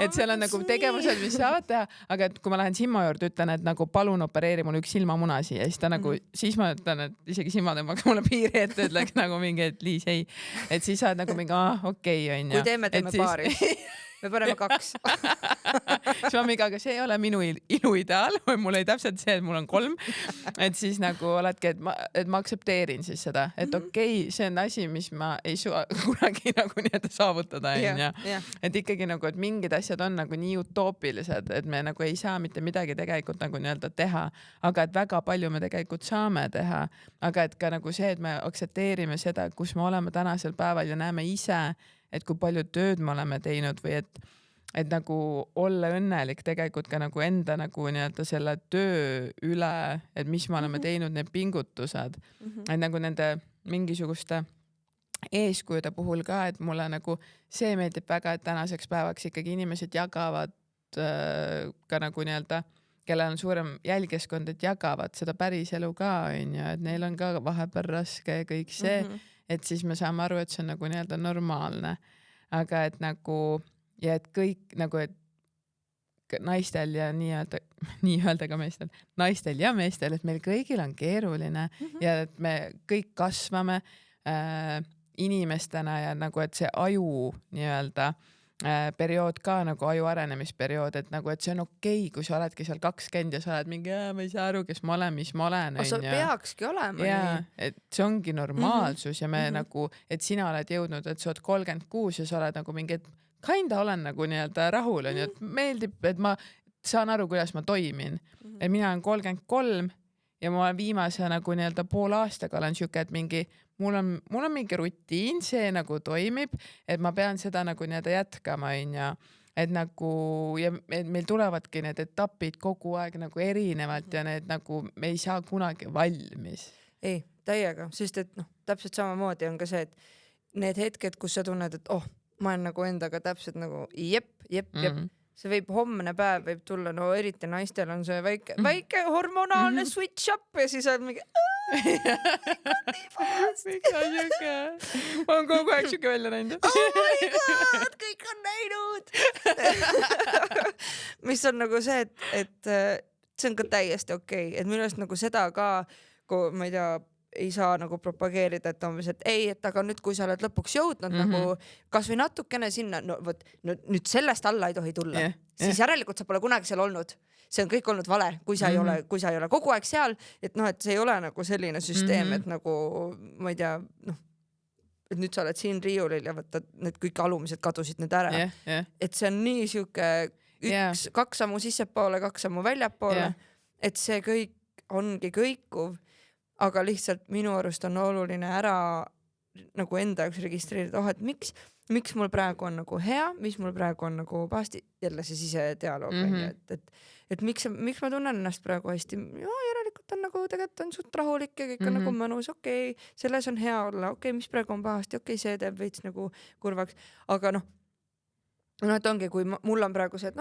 et seal on nagu tegevused, mis saavad teha, aga et kui ma lähen Simmo juurde, ütlen, et nagu palun opereeri mul üks silmamunasi ja siis ta nagu, siis ma ütlen, et isegi Simmo tõmbaks mulle piiri ette, ütleks nagu mingi, et Liis ei. Et siis sa oled nagu mingi, okei, on ju. Kui teeme paaris. Me paneme 2. Siis ma mingi, aga see ei ole minu iluideaal, või mul ei täpselt see, et mul on 3. Et siis nagu oledki, et ma aktsepteerin siis seda, et okei, see on asi, mis ma ei saa kunagi nagu nii-öelda saavutada. Et ikkagi nagu, et mingid asjad on nagu nii utoopilised, et me nagu ei saa mitte midagi tegelikult nagu nii-öelda teha, aga et väga palju me tegelikult saame teha, aga et ka nagu see, et me aktsepteerime seda, kus me oleme tänasel päeval ja näeme ise, et kui palju tööd me oleme teinud või et nagu olla õnnelik tegelikult ka nagu enda nagu nii-öelda selle töö üle, et mis me oleme teinud, need pingutused, et nagu nende mingisuguste eeskujude puhul ka, et mulle nagu see meeldib väga, et tänaseks päevaks ikkagi inimesed jagavad ka nagu nii-öelda, kellel on suurem jälgijaskond, et jagavad seda päris elu ka, on ju, et neil on ka vahepeal raske ja kõik see, et siis me saame aru, et see on nagu nii-öelda normaalne, aga et nagu ja et kõik nagu, et naistel ja nii-öelda ka meestel, naistel ja meestel, et meil kõigil on keeruline ja et me kõik kasvame inimestena ja nagu, et see aju nii-öelda periood ka nagu aju arenemisperiood, et nagu, et see on okei, kui sa oledki seal 20 ja sa oled mingi, ma ei saa aru, kes ma olen, mis ma olen. Sa peakski olema nii. Et see ongi normaalsus ja me nagu, et sina oled jõudnud, et sa oled 36 ja sa oled nagu mingi, et kinda olen nagu nii-öelda rahul, on ju, et meeldib, et ma saan aru, kuidas ma toimin. Et mina olen 33 ja ma viimase nagu nii-öelda pool aastaga olen siuke, et mingi mul on mingi rutiin, see nagu toimib, et ma pean seda nagu nii-öelda jätkama, onju. Et nagu ja meil tulevadki need etapid kogu aeg nagu erinevalt ja need nagu me ei saa kunagi valmis. Ei, täiega, sest et täpselt samamoodi on ka see, et need hetked, kus sa tunned, et ma olen nagu endaga täpselt nagu jep. See võib homne päev võib tulla, eriti naistel on see väike hormonaalne switch up ja siis on mingi ma olen kogu aeg siuke välja näinud. Oh my god, kõik on näinud. Mis on nagu see, et see on ka täiesti okei, et minu arust nagu seda ka, kui ma ei tea, ei saa nagu propageerida, et umbes, et ei, et aga nüüd, kui sa oled lõpuks jõudnud nagu kasvõi natukene sinna, nüüd sellest alla ei tohi tulla, siis järelikult sa pole kunagi seal olnud. See on kõik olnud vale, kui sa ei ole kogu aeg seal, et et see ei ole nagu selline süsteem, et nagu ma ei tea, et nüüd sa oled siin riiulil ja võtta need kõik alumised kadusid nüüd ära. Et see on nii siuke kaks sammu sissepoole, kaks sammu väljapoole, et see kõik ongi kõikuv, aga lihtsalt minu arust on oluline ära nagu enda jaoks registreerida, et miks mul praegu on nagu hea, mis mul praegu on nagu pahasti, jälle see sisedialoog, et miks ma tunnen ennast praegu hästi, järelikult on nagu tegelikult on suht rahulik ja kõik on nagu mõnus, okei, selles on hea olla, okei, mis praegu on pahasti, okei, see teeb veits nagu kurvaks, aga et ongi, kui mul on praegu see,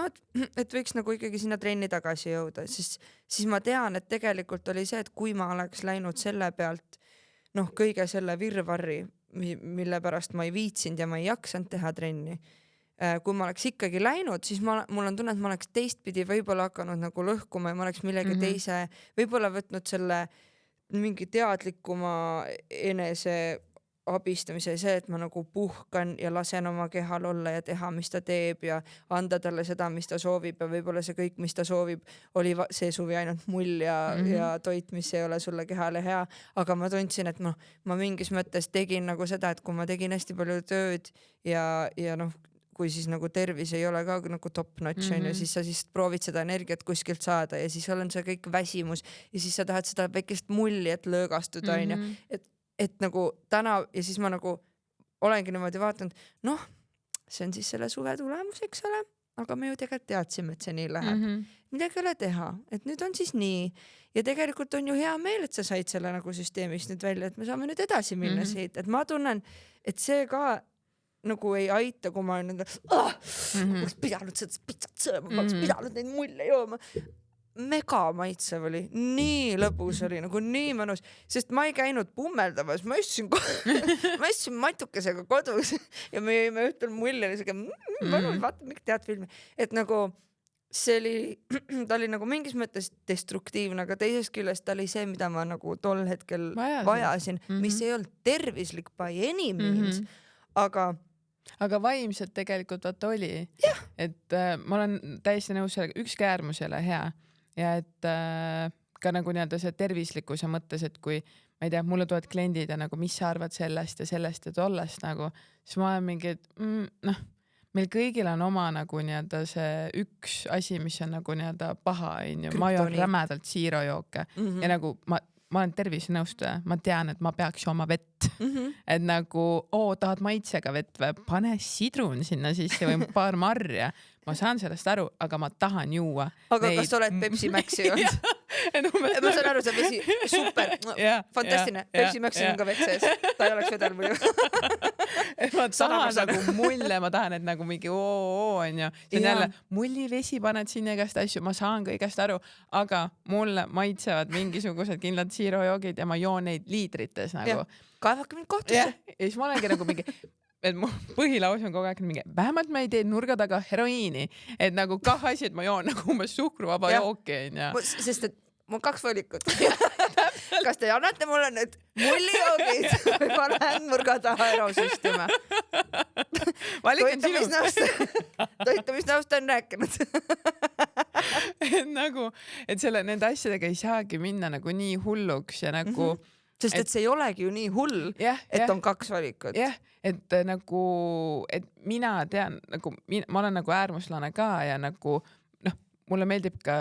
et võiks nagu ikkagi sinna trenni tagasi jõuda, siis ma tean, et tegelikult oli see, et kui ma oleks läinud selle pealt kõige selle virvarri, mille pärast ma ei viitsinud ja ma ei jaksanud teha trenni, kui ma oleks ikkagi läinud, siis mul on tunne, et ma oleks teistpidi võib-olla hakanud nagu lõhkuma ja ma oleks millegi teise, võib-olla võtnud selle mingi teadlikuma enese abistamise, see, et ma nagu puhkan ja lasen oma kehal olla ja teha, mis ta teeb ja anda talle seda, mis ta soovib ja võib-olla see kõik, mis ta soovib, oli see suvi ainult mull ja toit, mis ei ole sulle kehale hea, aga ma tundsin, et ma mingis mõttes tegin nagu seda, et kui ma tegin hästi palju tööd ja kui siis nagu tervis ei ole ka nagu top notch on ja siis sa siis proovid seda energiat kuskilt saada ja siis on see kõik väsimus ja siis sa tahad seda väikest mulli, et lõõgastuda on ja et nagu täna ja siis ma nagu olengi niimoodi vaatanud, see on siis selle suve tulemus, eks ole, aga me ju tegelikult teadsime, et see nii läheb. Midagi ei ole teha, et nüüd on siis nii ja tegelikult on ju hea meel, et sa said selle nagu süsteemist nüüd välja, et me saame nüüd edasi minna siit, et ma tunnen, et see ka nagu ei aita, kui ma olen ma oleks pidanud seda pitsat sööma, ma oleks pidanud neid mulle jooma. Mega maitsev oli, nii lõbus oli, nagu nii mõnus, sest ma ei käinud pummeldamas, ma istsin matukesega kodus ja me jõime õhtul mulli ja mõnus, vaata, miks tead filmi, et nagu see oli, ta oli nagu mingis mõttes destruktiivne, aga teisest küljest ta oli see, mida ma nagu tol hetkel vajasin, mis ei olnud tervislik by any means, aga vaimselt tegelikult vaata oli, et ma olen täiesti nõus sellega, ükski äärmus ei ole hea ja et ka nagu nii-öelda see tervislikkuse mõttes, et kui ma ei tea, mulle tulevad kliendid ja nagu mis sa arvad sellest ja tollest nagu, siis ma olen mingi, et meil kõigil on oma nagu nii-öelda see üks asi, mis on nagu nii-öelda paha, ma joon rämedalt siirojooke ja nagu ma olen tervisenõustaja, ma tean, et ma peaks jooma vett, et nagu tahad maitsega vett või pane sidrun sinna sisse või paar marja, ma saan sellest aru, aga ma tahan juua. Aga kas oled Pepsi Maxi olnud? Ma saan aru, see vesi, super, fantastiline, Pepsi Maxi on ka vett sees, ta ei oleks vedel muidu. Ma tahan nagu mulle, ma tahan, et nagu mingi on ju, see on jälle mullivesi paned sinna igast asju, ma saan kõigest aru, aga mulle maitsevad mingisugused kindlad siirojoogid ja ma joon neid liitrites nagu. Kaevake mind kohtusse. Ja siis ma olengi nagu mingi, et mu põhilause on kogu aeg mingi, vähemalt ma ei tee nurga taga heroiini, et nagu kah asi, et ma joon nagu umbes suhkruvaba jooki. Sest et mul 2 valikut. Kas te annate mulle nüüd mullijoogid või ma lähen nurga taha erosüstime? Toitumisnõust on rääkinud. et nende asjadega ei saagi minna nagu nii hulluks ja nagu sest et see ei olegi ju nii hull, et on 2 valikut. Et nagu, et mina tean, nagu ma olen nagu äärmuslane ka ja nagu mulle meeldib ka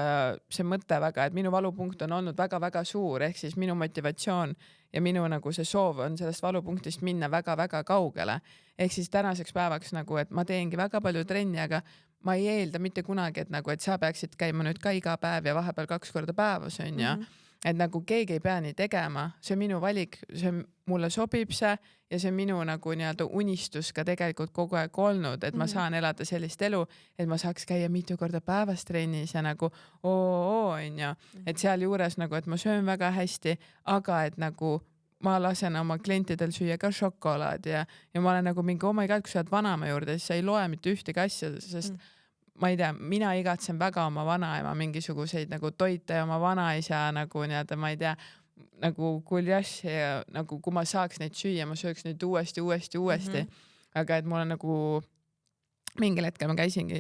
see mõte väga, et minu valupunkt on olnud väga-väga suur, ehk siis minu motivatsioon ja minu nagu see soov on sellest valupunktist minna väga-väga kaugele. Ehk siis tänaseks päevaks nagu, et ma teengi väga palju trenni, aga ma ei eelda mitte kunagi, et nagu, et sa peaksid käima nüüd ka iga päev ja vahepeal 2 korda päevas on ju. Et nagu keegi ei pea nii tegema, see on minu valik, mulle sobib see ja see on minu nagu nii-öelda unistus ka tegelikult kogu aeg olnud, et ma saan elada sellist elu, et ma saaks käia mitu korda päevas trennis ja nagu on ju, et seal juures nagu, et ma söön väga hästi, aga et nagu ma lasen oma klientidel süüa ka šokolaadi ja ma olen nagu mingi, oh my god, kui sa oled vanaema juurde, siis sa ei loe mitte ühtegi asja, sest ma ei tea, mina igatsen väga oma vanaema mingisuguseid nagu toite ja oma vanaisa nagu nii-öelda, ma ei tea, nagu guljaši ja nagu kui ma saaks neid süüa, ma sööks neid uuesti. Aga et mul on nagu mingil hetkel ma käisingi,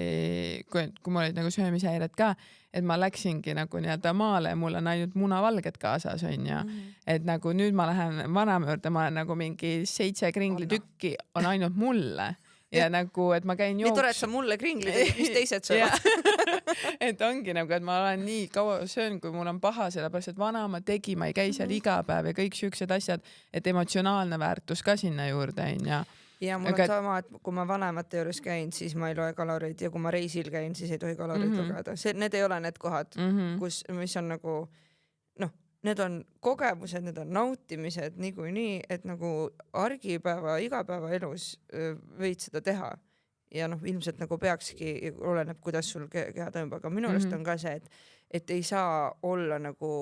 kui mul olid nagu söömishäired ka, et ma läksingi nagu nii-öelda maale ja mul on ainult munavalged kaasas on ju. Et nagu nüüd ma lähen vanaema juurde, ma olen nagu mingi 7 kringlitükki on ainult mulle. Ja nagu, et ma käin jooks. Nii tore, et sa mulle kringlid, mis teised söövad. Et ongi nagu, et ma olen nii kaua söön, kui mul on paha, sellepärast, et vanaema tegi, ma ei käi seal iga päev ja kõik siuksed asjad, et emotsionaalne väärtus ka sinna juurde on ja. Ja mul on sama, et kui ma vanemate juures käin, siis ma ei loe kaloreid ja kui ma reisil käin, siis ei tohi kaloreid lugeda. Need ei ole need kohad, mis on nagu, need on kogemused, need on nautimised niikuinii, et nagu argipäeva, igapäeva elus võid seda teha. Ja ilmselt nagu peakski, oleneb, kuidas sul keha toimub, aga minu arust on ka see, et ei saa olla nagu,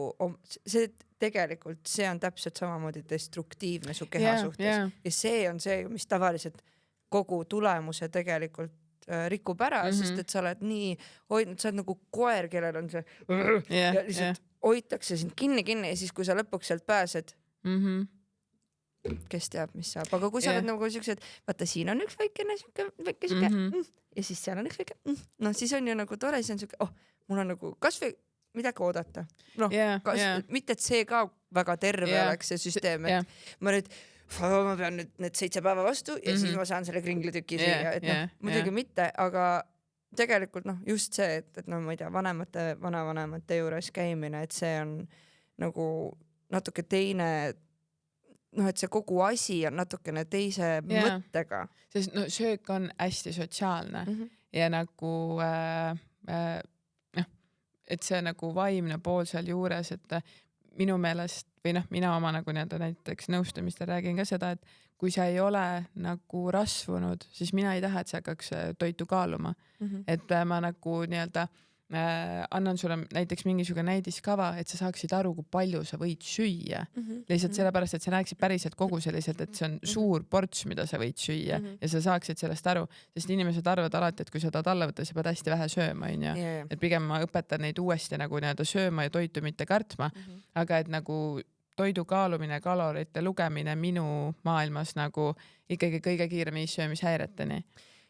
see tegelikult, see on täpselt samamoodi destruktiivne su keha suhtes. Ja see on see, mis tavaliselt kogu tulemuse tegelikult rikub ära, sest et sa oled nii hoidnud, sa oled nagu koer, kellel on see ja lihtsalt hoitakse sind kinni ja siis, kui sa lõpuks sealt pääsed, kes teab, mis saab. Aga kui sa oled nagu siuksed, vaata, siin on üks väike ja siis seal on üks väike, siis on ju nagu tore, siis on siuke, mul on nagu kas või midagi oodata. Mitte, et see ka väga terve oleks see süsteem, et ma pean nüüd need 7 päeva vastu ja siis ma saan selle kringlitüki süüa, et muidugi mitte, aga tegelikult just see, et ma ei tea, vanavanemate juures käimine, et see on nagu natuke teine, et see kogu asi on natukene teise mõttega. Sest söök on hästi sotsiaalne ja nagu et see nagu vaimne pool seal juures, et minu meelest või mina oma nagu näiteks nõustumistel räägin ka seda, et kui sa ei ole nagu rasvunud, siis mina ei taha, et sa hakkaks toitu kaaluma. Et ma nagu nii-öelda annan sulle näiteks mingisugune näidiskava, et sa saaksid aru, kui palju sa võid süüa. Lihtsalt sellepärast, et sa näeksid päriselt kogu selliselt, et see on suur ports, mida sa võid süüa ja sa saaksid sellest aru, sest inimesed arvavad alati, et kui sa tahad alla võtta, sa pead hästi vähe sööma, on ju. Et pigem ma õpetan neid uuesti nagu nii-öelda sööma ja toitu mitte kartma, aga et nagu toidu kaalumine, kalorite lugemine minu maailmas nagu ikkagi kõige kiiremini söömishäireteni.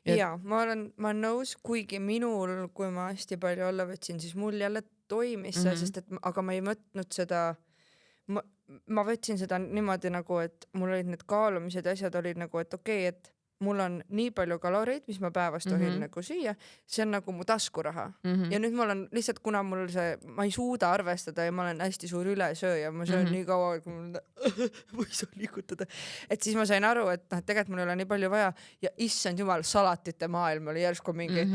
Ja ma olen nõus, kuigi minul, kui ma hästi palju alla võtsin, siis mul jälle toimis see, sest et, aga ma ei võtnud seda, ma võtsin seda niimoodi nagu, et mul olid need kaalumised ja asjad olid nagu, et okei, et mul on nii palju kaloreid, mis ma päevas tohin nagu süüa, see on nagu mu taskuraha. Ja nüüd mul on lihtsalt, kuna mul see, ma ei suuda arvestada ja ma olen hästi suur ülesööja, ma söön nii kaua, kui mul võis liigutada. Et siis ma sain aru, et tegelikult mul ei ole nii palju vaja ja issand jumal, salatite maailm oli järsku mingi,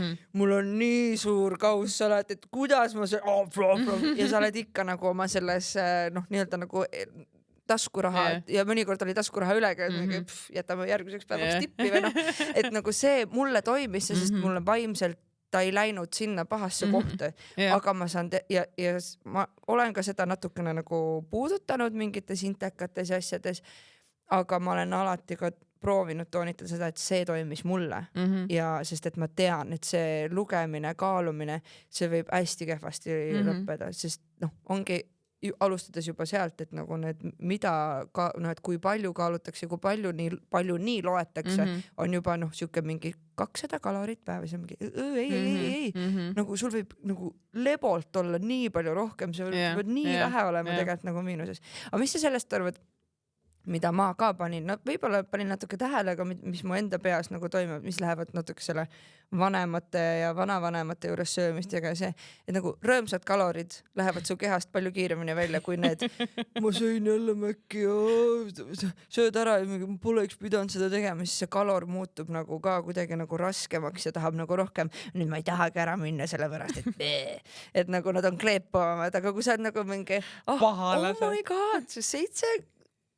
mul on nii suur kaus salatit, kuidas ma söön, ja sa oled ikka nagu oma selles, nii-öelda nagu taskuraha ja mõnikord oli taskuraha ülegi, jätame järgmiseks päevaks tippi või et nagu see mulle toimis, sest mulle vaimselt ta ei läinud sinna pahasse kohta, aga ma saan ja ma olen ka seda natukene nagu puudutanud mingites intekates ja asjades, aga ma olen alati ka proovinud toonitada seda, et see toimis mulle ja sest et ma tean, et see lugemine, kaalumine, see võib hästi kehvasti lõppeda, sest ongi alustades juba sealt, et nagu need, mida et kui palju kaalutakse, kui palju nii loetakse, on juba siuke mingi 200 kalorit päevas ja mingi ei. Nagu sul võib nagu lebolt olla nii palju rohkem, see võib nii vähe olema tegelikult nagu miinuses. Aga mis sa sellest arvad? mida ma ka panin, no võib-olla panin natuke tähele, aga mis mu enda peas nagu toimub, mis lähevad natuke selle vanemate ja vanavanemate juures söömistega ja see, et nagu rõõmsad kalorid lähevad su kehast palju kiiremini välja kui need ma sõin jälle mäkki ja sööd ära ja ma poleks pidanud seda tegema, siis see kalor muutub nagu ka kuidagi nagu raskemaks ja tahab nagu rohkem, nüüd ma ei tahagi ära minna sellepärast, et nagu nad on kleepavamad, aga kui sa oled nagu mingi oh my god, 7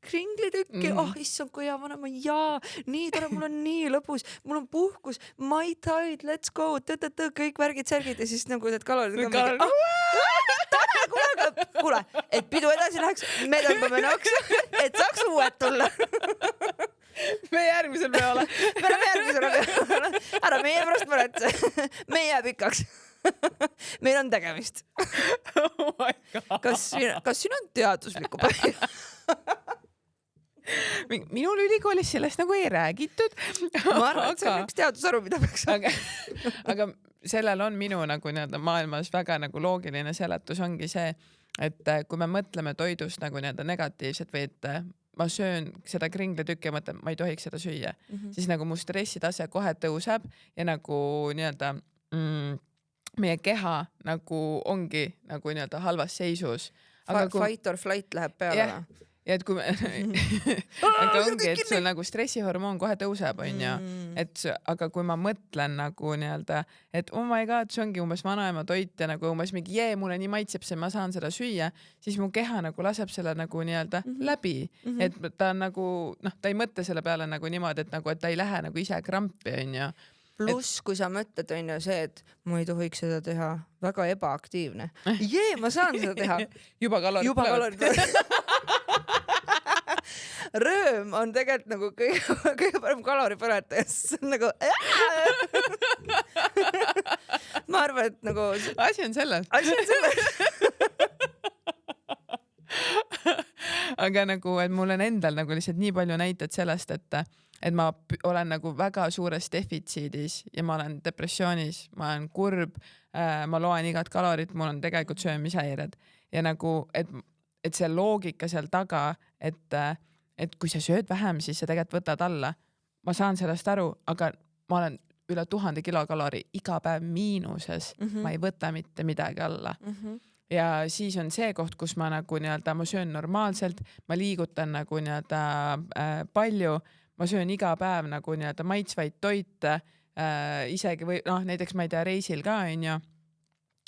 kringlitükki, issand kui hea vanema, jaa, nii tore, mul on nii lõbus, mul on puhkus, my tide, let's go, kõik värgid-särgid ja siis nagu need kalorid kuule, et pidu edasi läheks, me tõmbame noksu, et saaks uued tulla. Me järgmisel peale. Me oleme järgmisel peale. Ära meie pärast muretse. Me jää pikaks. Meil on tegemist. Oh my God. Kas siin on teaduslikku põhja? Minul ülikoolis sellest nagu ei räägitud. Ma arvan, et see on üks teadusharu, mida peaks. Aga sellel on minu nagu nii-öelda maailmas väga nagu loogiline seletus ongi see, et kui me mõtleme toidust nagu nii-öelda negatiivset või et ma söön seda kringlitükki ja mõtlen, ma ei tohiks seda süüa, siis nagu mu stressitase kohe tõuseb ja nagu nii-öelda meie keha nagu ongi nagu nii-öelda halvas seisus. Fight or flight läheb peale. Ja et kui me aga ongi, et sul nagu stressihormoon kohe tõuseb, onju. Et aga kui ma mõtlen nagu nii-öelda, et oh my god, see ongi umbes vanaema toit ja nagu umbes mingi mulle nii maitseb see, ma saan seda süüa, siis mu keha nagu laseb selle nagu nii-öelda läbi. Et ta nagu, ta ei mõtle selle peale nagu niimoodi, et nagu, et ta ei lähe nagu ise krampi, onju. Pluss, kui sa mõtled, on ju see, et ma ei tohiks seda teha, väga ebaaktiivne. Ma saan seda teha. Juba kalorid. Rõõm on tegelikult nagu kõige parem kaloripõletaja, see on nagu ma arvan, et nagu asi on selles. Aga nagu, et mul on endal nagu lihtsalt nii palju näited sellest, et ma olen nagu väga suures defitsiidis ja ma olen depressioonis, ma olen kurb, ma loen igat kalorit, mul on tegelikult söömishäired ja nagu, et see loogika seal taga, et kui sa sööd vähem, siis sa tegelikult võtad alla. Ma saan sellest aru, aga ma olen üle 1000 kilokalori iga päev miinuses. Ma ei võta mitte midagi alla. Ja siis on see koht, kus ma nagu nii-öelda, ma söön normaalselt, ma liigutan nagu nii-öelda palju, ma söön iga päev nagu nii-öelda maitsvaid toite, isegi või näiteks ma ei tea, reisil ka on ju.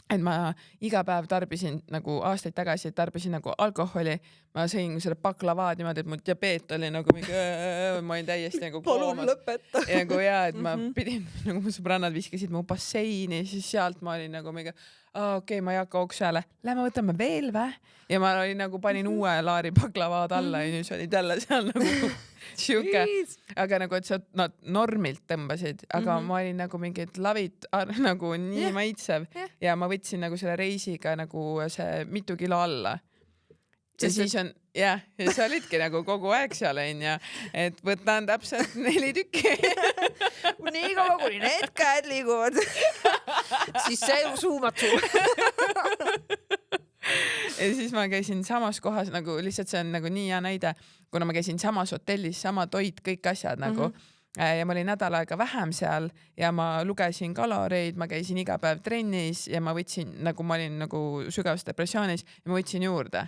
Et ma iga päev tarbisin nagu aastaid tagasi, tarbisin nagu alkoholi, ma sõin selle baklavaad niimoodi, et mu diabeet oli nagu mingi, ma olin täiesti nagu koomas. Palun lõpeta. Ja nagu et ma pidin, nagu mu sõbrannad viskasid mu basseini, siis sealt ma olin nagu mingi, okei, ma ei hakka oksale, lähme võtame veel vä? Ja ma olin nagu panin uue laari baklavaad alla ja nüüd sa olid jälle seal nagu siuke, aga nagu, et sa normilt tõmbasid, aga ma olin nagu mingid lavit nagu nii maitsev ja ma võtsin nagu selle reisiga nagu see mitu kilo alla. Ja siis on, ja sa olidki nagu kogu aeg seal onja, et võtan täpselt 4 tükki. Nii kaua, kuni need käed liiguvad, siis see suumad sul. Ja siis ma käisin samas kohas, nagu lihtsalt see on nagu nii hea näide, kuna ma käisin samas hotellis, sama toit, kõik asjad nagu ja ma olin nädal aega vähem seal ja ma lugesin kaloreid, ma käisin iga päev trennis ja ma võtsin, nagu ma olin nagu sügavas depressioonis ja ma võtsin juurde.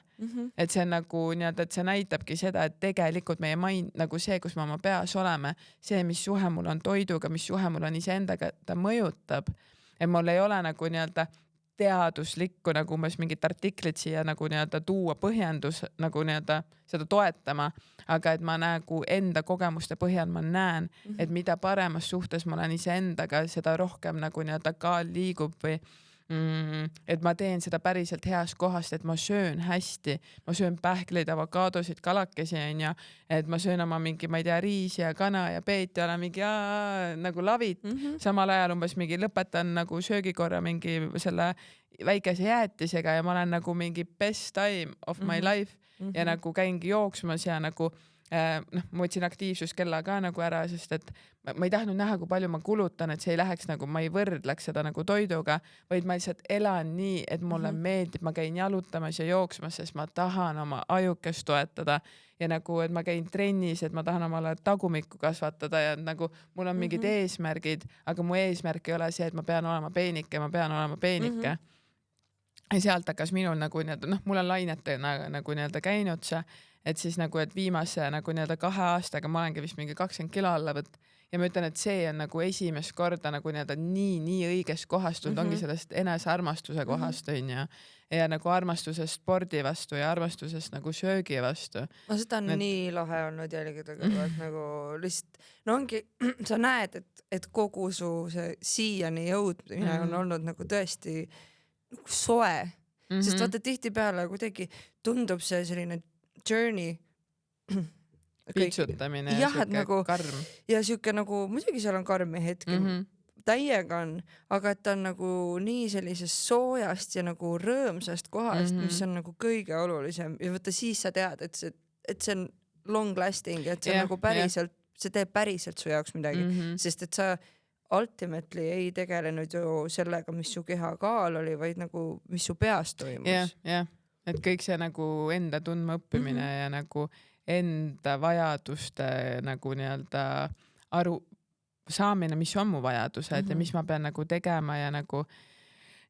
Et see on nagu nii-öelda, et see näitabki seda, et tegelikult meie mind nagu see, kus me oma peas oleme, see, mis suhe mul on toiduga, mis suhe mul on iseendaga, ta mõjutab, et mul ei ole nagu nii-öelda teaduslikku nagu umbes mingit artiklit siia nagu nii-öelda tuua põhjendus nagu nii-öelda seda toetama, aga et ma nagu enda kogemuste põhjal ma näen, et mida paremas suhtes ma olen iseendaga, seda rohkem nagu nii-öelda kaal liigub või et ma teen seda päriselt heas kohast, et ma söön hästi, ma söön pähkleid, avokaadosid, kalakesi onja, et ma söön oma mingi, ma ei tea, riisi ja kana ja peet ja olen mingi nagu lavit, samal ajal umbes mingi lõpetan nagu söögikorra mingi selle väikese jäätisega ja ma olen nagu mingi best time of my life ja nagu käingi jooksmas ja nagu noh, ma võtsin aktiivsuskella ka nagu ära, sest et ma ei tahtnud näha, kui palju ma kulutan, et see ei läheks nagu, ma ei võrdleks seda nagu toiduga, vaid ma lihtsalt elan nii, et mulle meeldib, ma käin jalutamas ja jooksmas, sest ma tahan oma ajukest toetada ja nagu, et ma käin trennis, et ma tahan omale tagumikku kasvatada ja nagu mul on mingid eesmärgid, aga mu eesmärk ei ole see, et ma pean olema peenike, ma pean olema peenike. Ja sealt hakkas minul nagu nii-öelda, noh, mul on lainete nagu nii-öelda käinud see, et siis nagu, et viimase nagu nii-öelda 2 aastaga ma olengi vist mingi 20 kilo alla võtt ja ma ütlen, et see on nagu esimest korda nagu nii-öelda nii õiges kohast tulnud, ongi sellest enesearmastuse kohast on ja nagu armastusest spordi vastu ja armastusest nagu söögi vastu. No seda on nii lahe olnud jälgida kõrvalt nagu lihtsalt, no ongi, sa näed, et kogu su see siiani jõudmine on olnud nagu tõesti soe, sest vaata tihtipeale kuidagi tundub see selline journey piitsutamine ja siuke nagu karm ja siuke nagu, muidugi seal on karmi hetki, täiega on, aga et ta on nagu nii sellisest soojast ja nagu rõõmsast kohast, mis on nagu kõige olulisem ja võtta siis sa tead, et see on long lasting, et see nagu päriselt, see teeb päriselt su jaoks midagi, sest et sa ultimately ei tegelenud ju sellega, mis su keha kaal oli, vaid nagu, mis su peas toimus. Jah, et kõik see nagu enda tundma õppimine ja nagu enda vajaduste nagu nii-öelda aru saamine, mis on mu vajadused ja mis ma pean nagu tegema ja nagu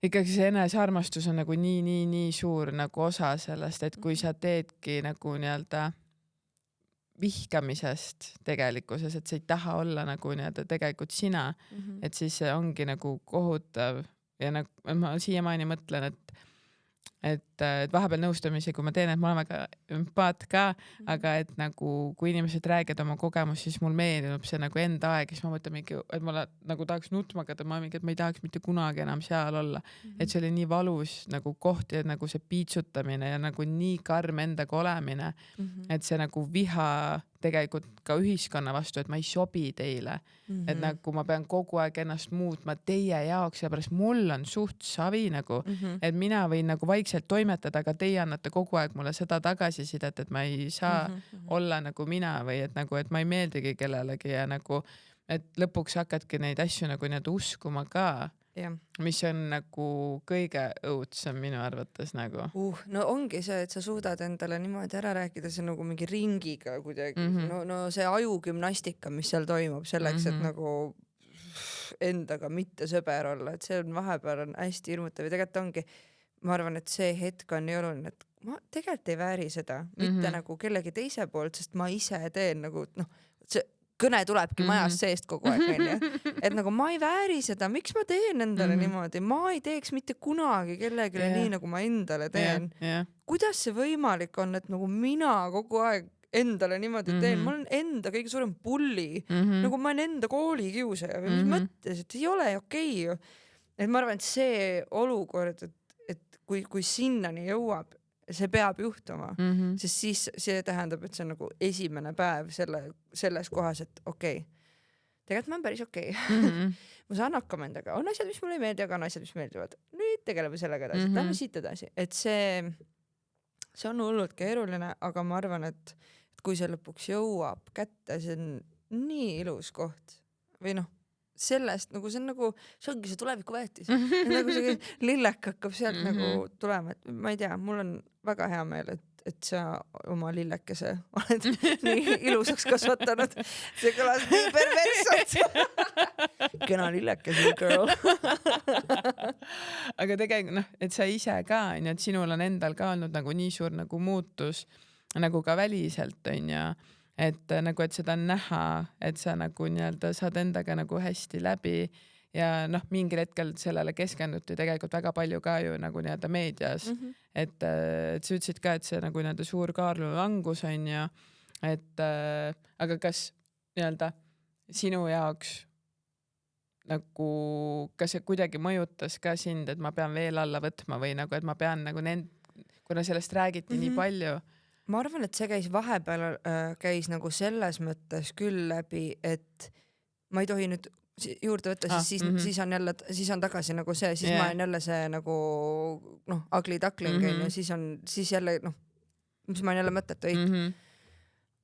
ikkagi see enesearmastus on nagu nii suur nagu osa sellest, et kui sa teedki nagu nii-öelda vihkamisest tegelikkuses, et sa ei taha olla nagu nii-öelda tegelikult sina, et siis see ongi nagu kohutav ja nagu ma siiamaani mõtlen, et vahepeal nõustamisi, kui ma teen, et ma olen väga empaat ka, aga et nagu kui inimesed räägivad oma kogemus, siis mul meenub see nagu enda aeg, siis ma mõtlen mingi, et ma nagu tahaks nutma hakata, ma ei tahaks mitte kunagi enam seal olla, et see oli nii valus nagu koht ja nagu see piitsutamine ja nagu nii karm endaga olemine, et see nagu viha tegelikult ka ühiskonna vastu, et ma ei sobi teile, et nagu ma pean kogu aeg ennast muutma teie jaoks, seepärast mul on suht savi nagu, et mina võin nagu vaikselt toimetada, aga teie annate kogu aeg mulle seda tagasisidet, et ma ei saa olla nagu mina või et nagu, et ma ei meeldigi kellelegi ja nagu, et lõpuks hakkadki neid asju nagu nii-öelda uskuma ka. Ja. Mis on nagu kõige õudsem minu arvates nagu. No ongi see, et sa suudad endale niimoodi ära rääkida, see nagu mingi ringiga kuidagi, no see ajugümnastika, mis seal toimub selleks, et nagu endaga mitte sõber olla, et see on vahepeal on hästi hirmutav ja tegelikult ongi, ma arvan, et see hetk on nii oluline, et ma tegelikult ei vääri seda, mitte nagu kellegi teise poolt, sest ma ise teen nagu, noh, see kõne tulebki majast seest kogu aeg, onju. Et nagu ma ei vääri seda, miks ma teen endale niimoodi, ma ei teeks mitte kunagi kellelegi nii, nagu ma endale teen. Kuidas see võimalik on, et nagu mina kogu aeg endale niimoodi teen, ma olen enda kõige suurem pulli, nagu ma olen enda koolikiusaja või mis mõttes, et ei ole okei ju. Et ma arvan, et see olukord, et kui sinnani jõuab, see peab juhtuma, sest siis see tähendab, et see on nagu esimene päev selles kohas, et okei. Tegelikult ma olen päris okei. Ma saan hakkama endaga. On asjad, mis mulle ei meeldi, aga on asjad, mis meeldivad. Nüüd tegeleme sellega edasi. Lähme siit edasi. Et see on hullult keeruline, aga ma arvan, et kui see lõpuks jõuab kätte, see on nii ilus koht. Või noh, sellest nagu see on nagu, see ongi see tulevikuväetis. Nagu see lillek hakkab sealt nagu tulema, et ma ei tea, mul on väga hea meel, et sa oma lillekese oled nii ilusaks kasvatanud. See kõlas nii perversselt. Kena lillekese, girl. Aga tegelikult, noh, et sa ise ka, et sinul on endal ka olnud nagu nii suur nagu muutus nagu ka väliselt, on ja et nagu, et seda näha, et sa nagu nii-öelda saad endaga nagu hästi läbi ja noh, mingil hetkel sellele keskenduti tegelikult väga palju ka ju nagu nii-öelda meedias, et sa ütlesid ka, et see nagu nii-öelda suur kaalulangus on ja et aga kas nii-öelda sinu jaoks nagu, kas see kuidagi mõjutas ka sind, et ma pean veel alla võtma või nagu, et ma pean nagu kuna sellest räägiti nii palju. Ma arvan, et see käis vahepeal käis nagu selles mõttes küll läbi, et ma ei tohi nüüd juurde võtta, siis on tagasi nagu see, siis ma olen jälle see nagu noh, ugly duckling ja siis jälle noh, mis ma olen jälle mõttetu õig.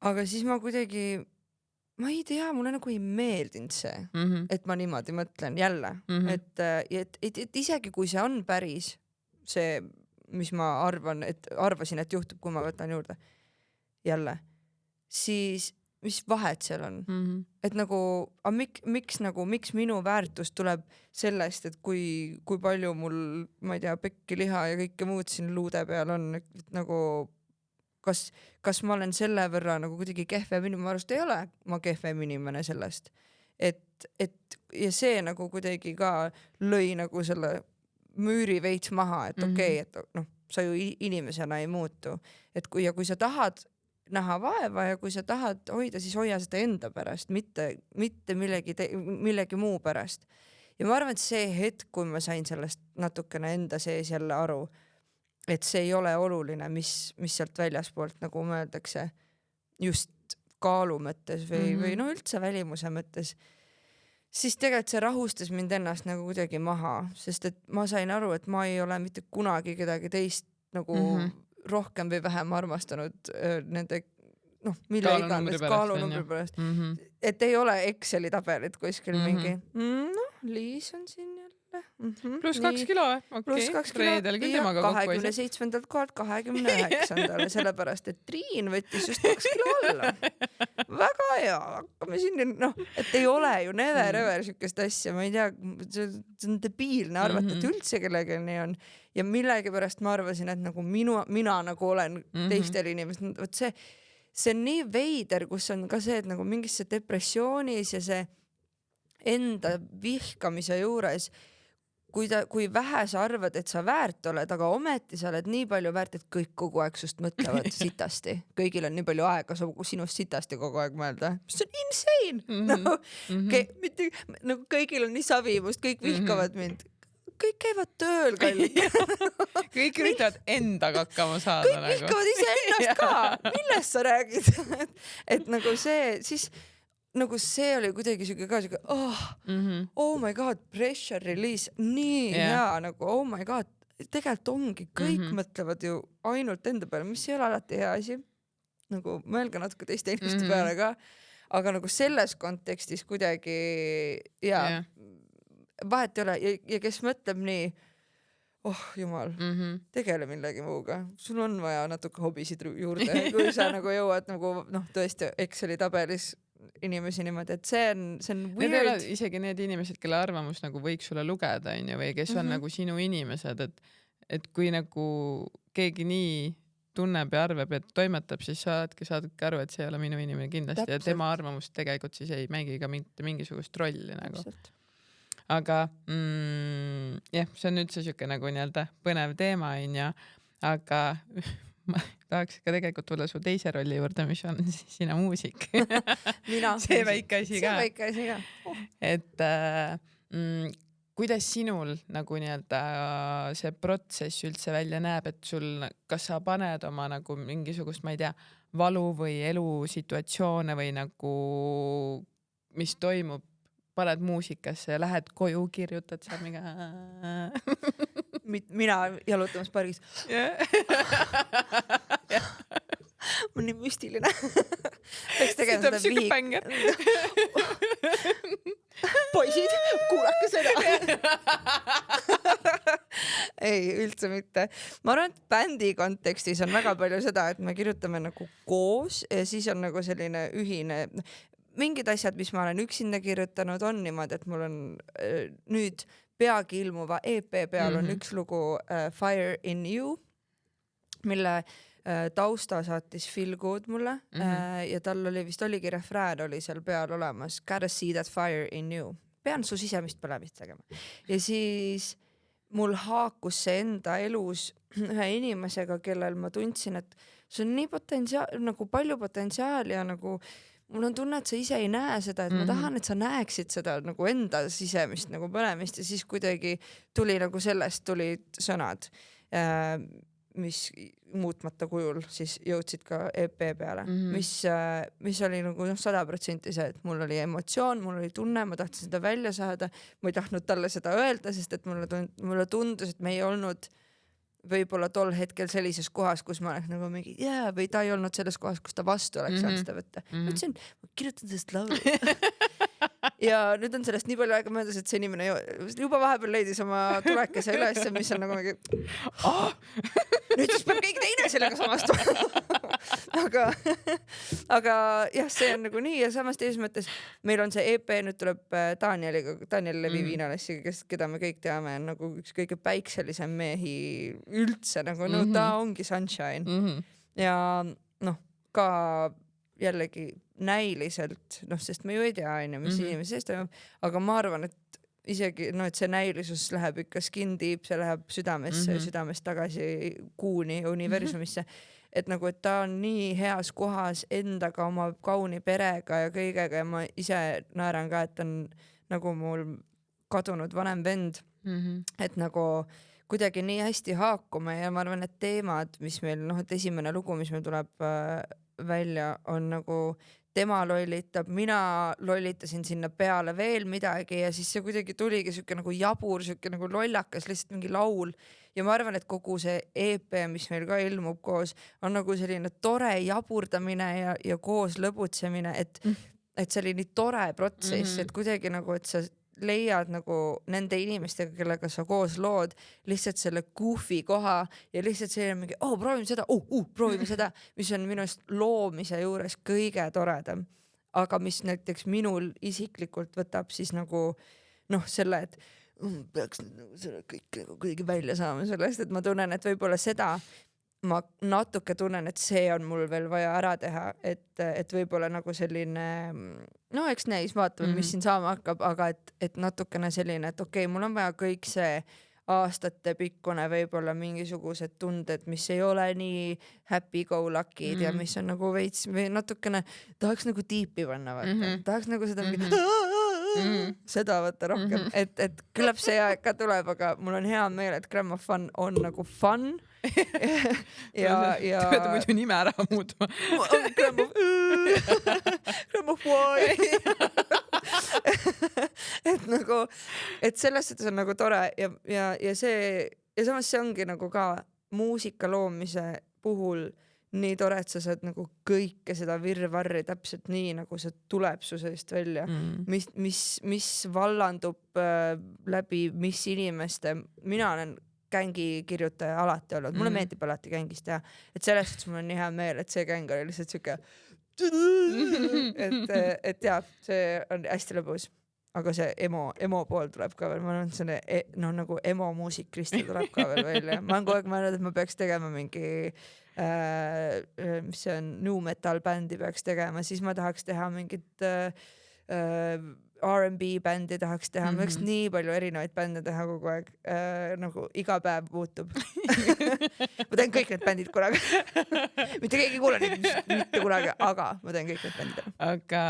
aga siis ma kuidagi, ma ei tea, mulle nagu ei meeldinud see, et ma niimoodi mõtlen jälle, et isegi kui see on päris see, mis ma arvasin, et juhtub, kui ma võtan juurde jälle, siis mis vahet seal on? Et nagu, miks minu väärtus tuleb sellest, et kui palju mul, ma ei tea, pekki liha ja kõike muud siin luude peal on, et nagu kas ma olen selle võrra nagu kuidagi kehvem inimene, ma arvast ei ole ma kehvem inimene sellest, et ja see nagu kuidagi ka lõi nagu selle müüri veits maha, et okei, et noh, sa ju inimesena ei muutu, et kui sa tahad näha vaeva ja kui sa tahad hoida, siis hoia seda enda pärast, mitte millegi muu pärast. Ja ma arvan, et see hetk, kui ma sain sellest natukene enda sees jälle aru, et see ei ole oluline, mis sealt väljaspoolt nagu mõeldakse just kaalu mõttes või no üldse välimuse mõttes, siis tegelikult see rahustas mind ennast nagu kuidagi maha, sest et ma sain aru, et ma ei ole mitte kunagi kedagi teist nagu rohkem või vähem armastanud nende mille iganes kaalunumbri pärast. Et ei ole Exceli tabelit kuskil mingi. Liis on siin jälle. Plus 2 kilo, okei. Reedel küll temaga kokku. 27. kohalt 29. sellepärast, et Triin võttis just 2 kilo alla. Väga hea, hakkame siin, et ei ole ju never sükest asja, ma ei tea, see on debiilne arvata, et üldse kellegi nii on. Ja millegipärast ma arvasin, et nagu mina nagu olen teistel inimestel, võt see on nii veider, kus on ka see, et nagu mingisse depressioonis ja see enda vihkamise juures, kui vähe sa arvad, et sa väärt oled, aga ometi sa oled nii palju väärt, et kõik kogu aeg sust mõtlevad sitasti. Kõigil on nii palju aega sinust sitasti kogu aeg mõelda. See on insane! Nagu kõigil on nii savimust, kõik vihkavad mind. Kõik käivad tööl, kallid. Kõik üritavad endaga hakkama saada. Kõik vihkavad ise ennast ka. Millest sa räägid? Et nagu see, siis nagu see oli kuidagi siuke ka siuke, oh my god, pressure release, nii hea, nagu oh my god, tegelikult ongi, kõik mõtlevad ju ainult enda peale, mis ei ole alati hea asi. Nagu mõelge natuke teiste inimeste peale ka, aga nagu selles kontekstis kuidagi vahet ei ole ja kes mõtleb nii, oh jumal, tegele millegi muuga, sul on vaja natuke hobisid juurde, kui sa nagu jõuad nagu tõesti Exceli tabelis inimesi niimoodi, et see on weird. Need ei ole isegi need inimesed, kelle arvamus nagu võiks sulle lugeda, või kes on nagu sinu inimesed, et kui nagu keegi nii tunneb ja arvab, et toimetab, siis saadki aru, et see ei ole minu inimene kindlasti. Täpselt. Ja tema arvamust tegelikult siis ei mängi ka mingisugust rolli nagu. Täpselt. Aga see on üldse siuke nagu nii-öelda põnev teema, aga ma tahaks ka tegelikult tulla su teise rolli juurde, mis on sina muusik. See väike asi ka. Et kuidas sinul nagu nii-öelda see protsess üldse välja näeb, et sul, kas sa paned oma nagu mingisugust, ma ei tea, valu või elusituatsioone või nagu mis toimub, paned muusikasse ja lähed koju, kirjutad seal mingi mina jalutamas pargis. Ma on nii müstiline. See tuleb siuke bänger. Poisid, kuulake seda. Ei, üldse mitte. Ma arvan, et bändi kontekstis on väga palju seda, et me kirjutame nagu koos ja siis on nagu selline ühine. Mingid asjad, mis ma olen üksinda kirjutanud, on niimoodi, et mul on nüüd peagi ilmuva EP peal on üks lugu Fire in You, mille tausta saatis Feel Good mulle ja tal oli vist oligi refrään oli seal peal olemas. Gotta see that fire in you. Pean su sisemist põlemist tegema. Ja siis mul haakus see enda elus ühe inimesega, kellel ma tundsin, et see on nii nagu palju potentsiaali ja nagu mul on tunne, et sa ise ei näe seda, et ma tahan, et sa näeksid seda nagu enda sisemist nagu põlemist ja siis kuidagi tuli nagu sellest tulid sõnad, mis muutmata kujul siis jõudsid ka EP peale, mis oli nagu 100% see, et mul oli emotsioon, mul oli tunne, ma tahtsin seda välja saada, ma ei tahtnud talle seda öelda, sest et mulle tundus, et me ei olnud võib-olla tol hetkel sellises kohas, kus ma oleks nagu mingi või ta ei olnud selles kohas, kus ta vastu oleks saanud seda võtta. Ma ütlesin, ma kirjutan sellest laulu. Ja nüüd on sellest nii palju aega möödas, et see inimene juba vahepeal leidis oma tulekese üles, mis on nagu mingi nüüd siis peab keegi teine sellega samastuma. aga jah, see on nagu nii ja samas teises mõttes meil on see EP, nüüd tuleb Daniel Levi Viinalessi, keda me kõik teame, on nagu üks kõige päikselisem mehi üldse, nagu no ta ongi sunshine. Ja noh, ka jällegi näiliselt, noh, sest me ju ei tea, mis inimese sees toimub, aga ma arvan, et isegi, no, et see näilisus läheb ikka skin deep, see läheb südamesse, südamest tagasi kuuni universumisse. Et nagu, et ta on nii heas kohas endaga, oma kauni perega ja kõigega ja ma ise naeran ka, et on nagu mul kadunud vanem vend, et nagu kuidagi nii hästi haakume ja ma arvan, et teemad, mis meil, noh, et esimene lugu, mis meil tuleb välja, on nagu tema lollitab, mina lollitasin sinna peale veel midagi ja siis see kuidagi tuligi siuke nagu jabur, siuke nagu lollakas, lihtsalt mingi laul. Ja ma arvan, et kogu see EP, mis meil ka ilmub koos, on nagu selline tore jaburdamine ja koos lõbutsemine, et see oli nii tore protsess, et kuidagi nagu, et sa leiad nagu nende inimestega, kellega sa koos lood, lihtsalt selle goofy koha ja lihtsalt selline mingi, proovime seda, proovime seda, mis on minu eest loomise juures kõige toredam. Aga mis näiteks minul isiklikult võtab siis nagu noh, selle, et peaks selle kõik nagu kuidagi välja saama sellest, et ma tunnen, et võib-olla seda ma natuke tunnen, et see on mul veel vaja ära teha, et võib-olla nagu selline, no eks näis, vaatame, mis siin saama hakkab, aga et natukene selline, et okei, mul on vaja kõik see aastate pikkune võib-olla mingisugused tunded, mis ei ole nii happy go lucky'd ja mis on nagu veits või natukene, tahaks nagu tiipi panna, vaata. Tahaks nagu seda seda võtta rohkem, et küllap see aeg ka tuleb, aga mul on hea meel, et Grammofon on nagu fun ja Te peate muidu nime ära muutma. Grammofon et nagu, et selles suhtes on nagu tore ja see ja samas see ongi nagu ka muusika loomise puhul nii tore, et sa saad nagu kõike seda virvarri täpselt nii, nagu see tuleb su seest välja, mis vallandub läbi mis inimeste, mina olen gängi kirjutaja alati olnud, mulle meeldib alati gängis teha, et sellest, et mul on nii hea meel, et see gäng oli lihtsalt siuke et jah, see on hästi lõbus, aga see emo pool tuleb ka veel, ma olen selle nagu emo muusik Kristel tuleb ka veel välja, ma olen kogu aeg mõelnud, et ma peaks tegema mingi mis see on, new metal bändi peaks tegema, siis ma tahaks teha mingit R&B bändi tahaks teha, ma võiks nii palju erinevaid bände teha kogu aeg, nagu iga päev muutub. Ma teen kõik need bändid kunagi. Mitte keegi kuule neid mitte kunagi, aga ma teen kõik need bändid. Aga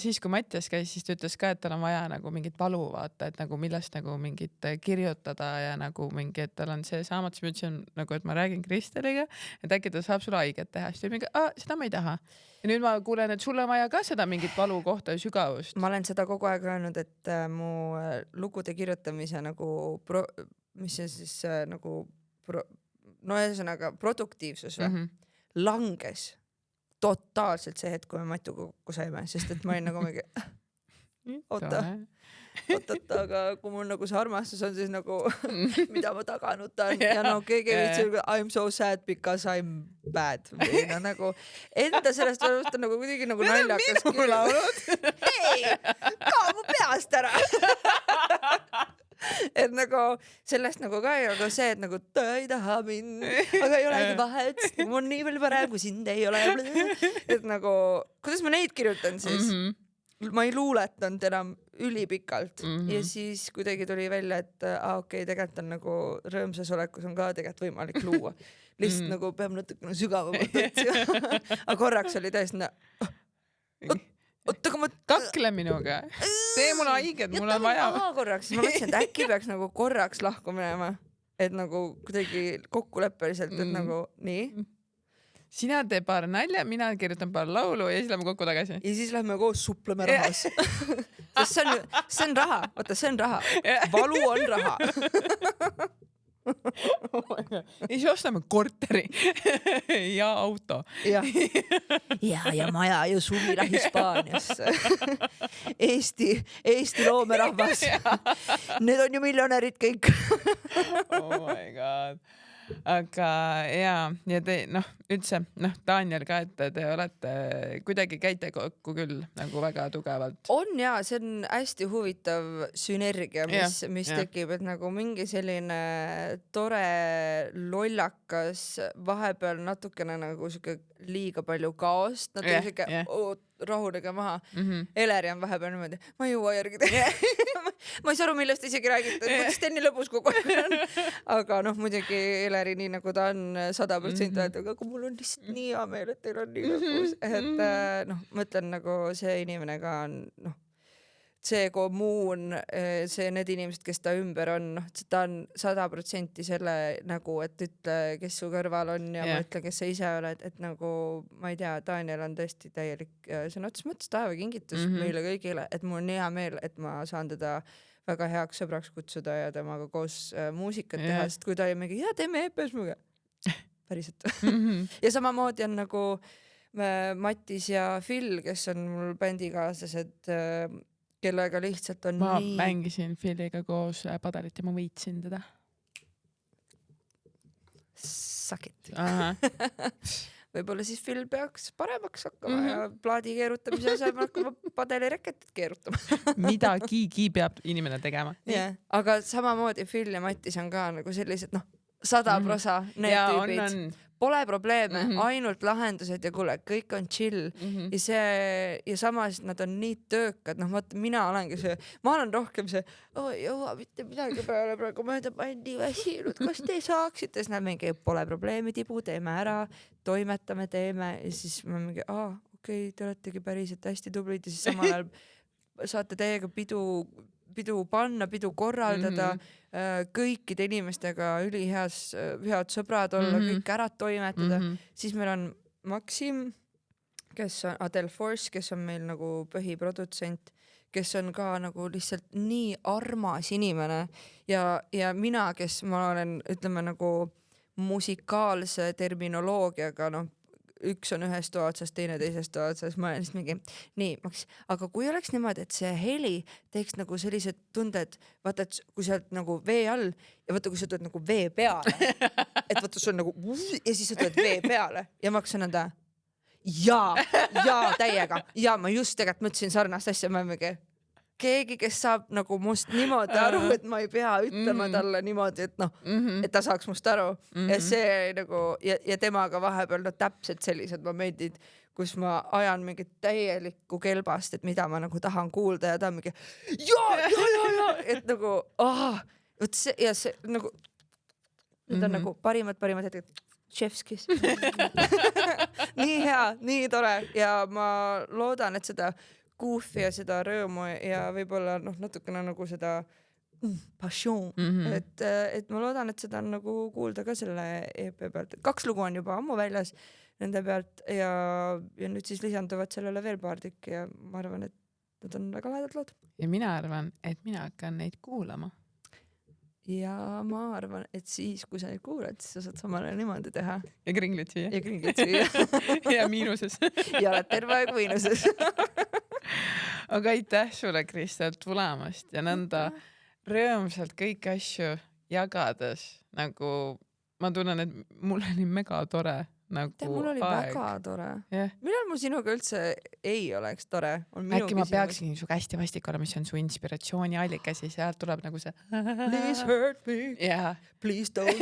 siis, kui Mattias käis, siis ta ütles ka, et tal on vaja nagu mingit valu vaata, et nagu millest nagu mingit kirjutada ja nagu mingi, et tal on see saamat, siis ma ütlesin nagu, et ma räägin Kristeliga, et äkki ta saab sulle haiget teha. Siis ta mingi, seda ma ei taha. Ja nüüd ma kuulen, et sulle on vaja ka seda mingit valu kohta ja sügavust. Ma olen seda kogu aeg öelnud, et mu lugude kirjutamise nagu mis see siis nagu no ühesõnaga produktiivsus langes totaalselt see hetk, kui me Matuga kokku saime, sest et ma olin nagu mingi oota, aga kui mul nagu see armastus on siis nagu mida ma taga nutan ja no keegi ei viitsi I'm so sad because I'm bad või no nagu enda sellest on nagu kuidagi nagu naljakas hei, kao mu peast ära et nagu sellest nagu ka ei ole see, et nagu ta ei taha mind, aga ei olegi vahet, mul on nii palju parem, kui sind ei ole. Et nagu, kuidas ma neid kirjutan siis? Ma ei luuletanud enam ülipikalt ja siis kuidagi tuli välja, et okei, tegelikult on nagu rõõmsas olekus on ka tegelikult võimalik luua. Lihtsalt nagu peab natukene sügavamalt otsima. Aga korraks oli tõesti kakle minuga. Tee mulle haiget, mul on vaja. Korraks. Ma mõtlesin, et äkki peaks nagu korraks lahku minema, et nagu kuidagi kokkuleppeliselt, et nagu nii. Sina tee paar nalja, mina kirjutan paar laulu ja siis lähme kokku tagasi. Ja siis lähme koos supleme rahas. See on raha. Vaata, see on raha. Valu on raha. ja siis ostame korteri ja auto. ja maja ja suvila Hispaaniasse. Eesti loomerahvas. Need on ju miljonärid kõik. Oh my god. Aga ja te üldse Daniel ka, et te olete kuidagi käite kokku küll nagu väga tugevalt. On ja see on hästi huvitav sünergia, mis tekib, et nagu mingi selline tore lollakas, vahepeal natukene nagu siuke liiga palju kaost, natuke rahunege maha. Eleri on vahepeal niimoodi, ma ei jõua järgi teha. Ma ei saa aru, millest isegi räägite, mõttes teen nii lõbus kogu aeg. Aga muidugi Eleri nii nagu ta on 100% aga mul on lihtsalt nii hea meel, et teil on nii lõbus. Et mõtlen nagu see inimene ka on see kommuun, need inimesed, kes ta ümber on, ta on 100% selle nagu, et ütle, kes su kõrval on ja ma ütlen, kes sa ise oled, et nagu ma ei tea, Daniel on tõesti täielik sõna otseses mõttes taevakingitus meile kõigile, et mul on hea meel, et ma saan teda väga heaks sõbraks kutsuda ja temaga koos muusikat teha, sest kui ta oli mingi, teeme EP-s muga. Päriselt. Ja samamoodi on nagu Mattis ja Phil, kes on mul bändikaaslased, kellega lihtsalt on ma mängisin Philiga koos padelit ja ma võitsin teda. Sakit. Võib-olla siis Phil peaks paremaks hakkama ja plaadi keerutamise asemel hakkama padelireketit keerutama. Midagigi peab inimene tegema. Aga samamoodi Phil ja Mattis on ka nagu sellised 100% need tüübid. Pole probleeme, ainult lahendused ja kuule, kõik on chill ja samas nad on nii töökad, mina olengi see, ma olen rohkem see, ei jõua mitte midagi peale praegu, ma olen nii väsinud, kas te saaksite, siis nad mingi, pole probleemi, Tibu, teeme ära, toimetame, teeme ja siis ma mingi, okei, te oletegi päriselt hästi tublid ja siis samal ajal saate teiega pidu panna, pidu korraldada, kõikide inimestega head sõbrad olla, kõik ära toimetada. Siis meil on Maksim, kes on Adele Force, kes on meil nagu põhiprodutsent, kes on ka nagu lihtsalt nii armas inimene ja mina, kes ma olen, ütleme nagu musikaalse terminoloogiaga, üks on ühest toa otsast, teine teisest toa otsast, ma olen lihtsalt mingi, nii, Maks, aga kui oleks niimoodi, et see heli teeks nagu sellised tunded, vaata, et kui sa oled nagu vee all ja vaata, kui sa tuled nagu vee peale, et vaata, sul on nagu ja siis sa tuled vee peale ja Maks on enda täiega ja ma just tegelikult mõtlesin sarnast asja, ma mingi keegi, kes saab nagu must niimoodi aru, et ma ei pea ütlema talle niimoodi, et et ta saaks must aru ja see nagu ja temaga vahepeal täpselt sellised momendid, kus ma ajan mingit täielikku kelbast, et mida ma nagu tahan kuulda ja ta on mingi ja, et nagu võt see ja see nagu need on nagu parimad hetked. Chefskis. Nii hea, nii tore ja ma loodan, et seda kuufi ja seda rõõmu ja võib-olla natukene nagu seda passion, et ma loodan, et seda on nagu kuulda ka selle EP pealt. 2 lugu on juba ammu väljas nende pealt ja nüüd siis lisanduvad sellele veel paar tükki ja ma arvan, et nad on väga lahedad lood. Ja mina arvan, et mina hakkan neid kuulama. Ja ma arvan, et siis, kui sa neid kuulad, siis sa saad samale niimoodi teha. Ja kringlid süüa. Ja miinuses. Ja oled terve aeg miinuses. Aga aitäh sulle, Kristel, tulemast ja nõnda rõõmsalt kõiki asju jagades. Nagu ma tunnen, et mul oli mega tore nagu mul oli aeg. Väga tore. Millal mul sinuga üldse ei oleks tore? Äkki ma peaksin suga hästi vastik olema, mis on su inspiratsiooni allikas ja sealt tuleb nagu see Please hurt me, please don't.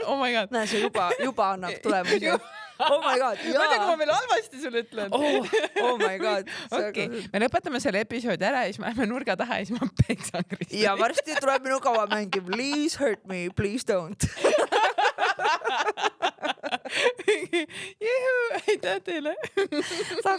Oh my god. Näe, see juba annab tulemusi. Oh my god, jaa. Ma ei tea, kui ma veel halvasti sulle ütlen. Oh my god. Okay. Me lõpetame selle episoodi ära ja siis me läheme nurga taha ja siis ma peksan Kristel. Ja varsti tuleb minu kaua mängi Please hurt me, please don't. Juhu, aitäh teile. Saa.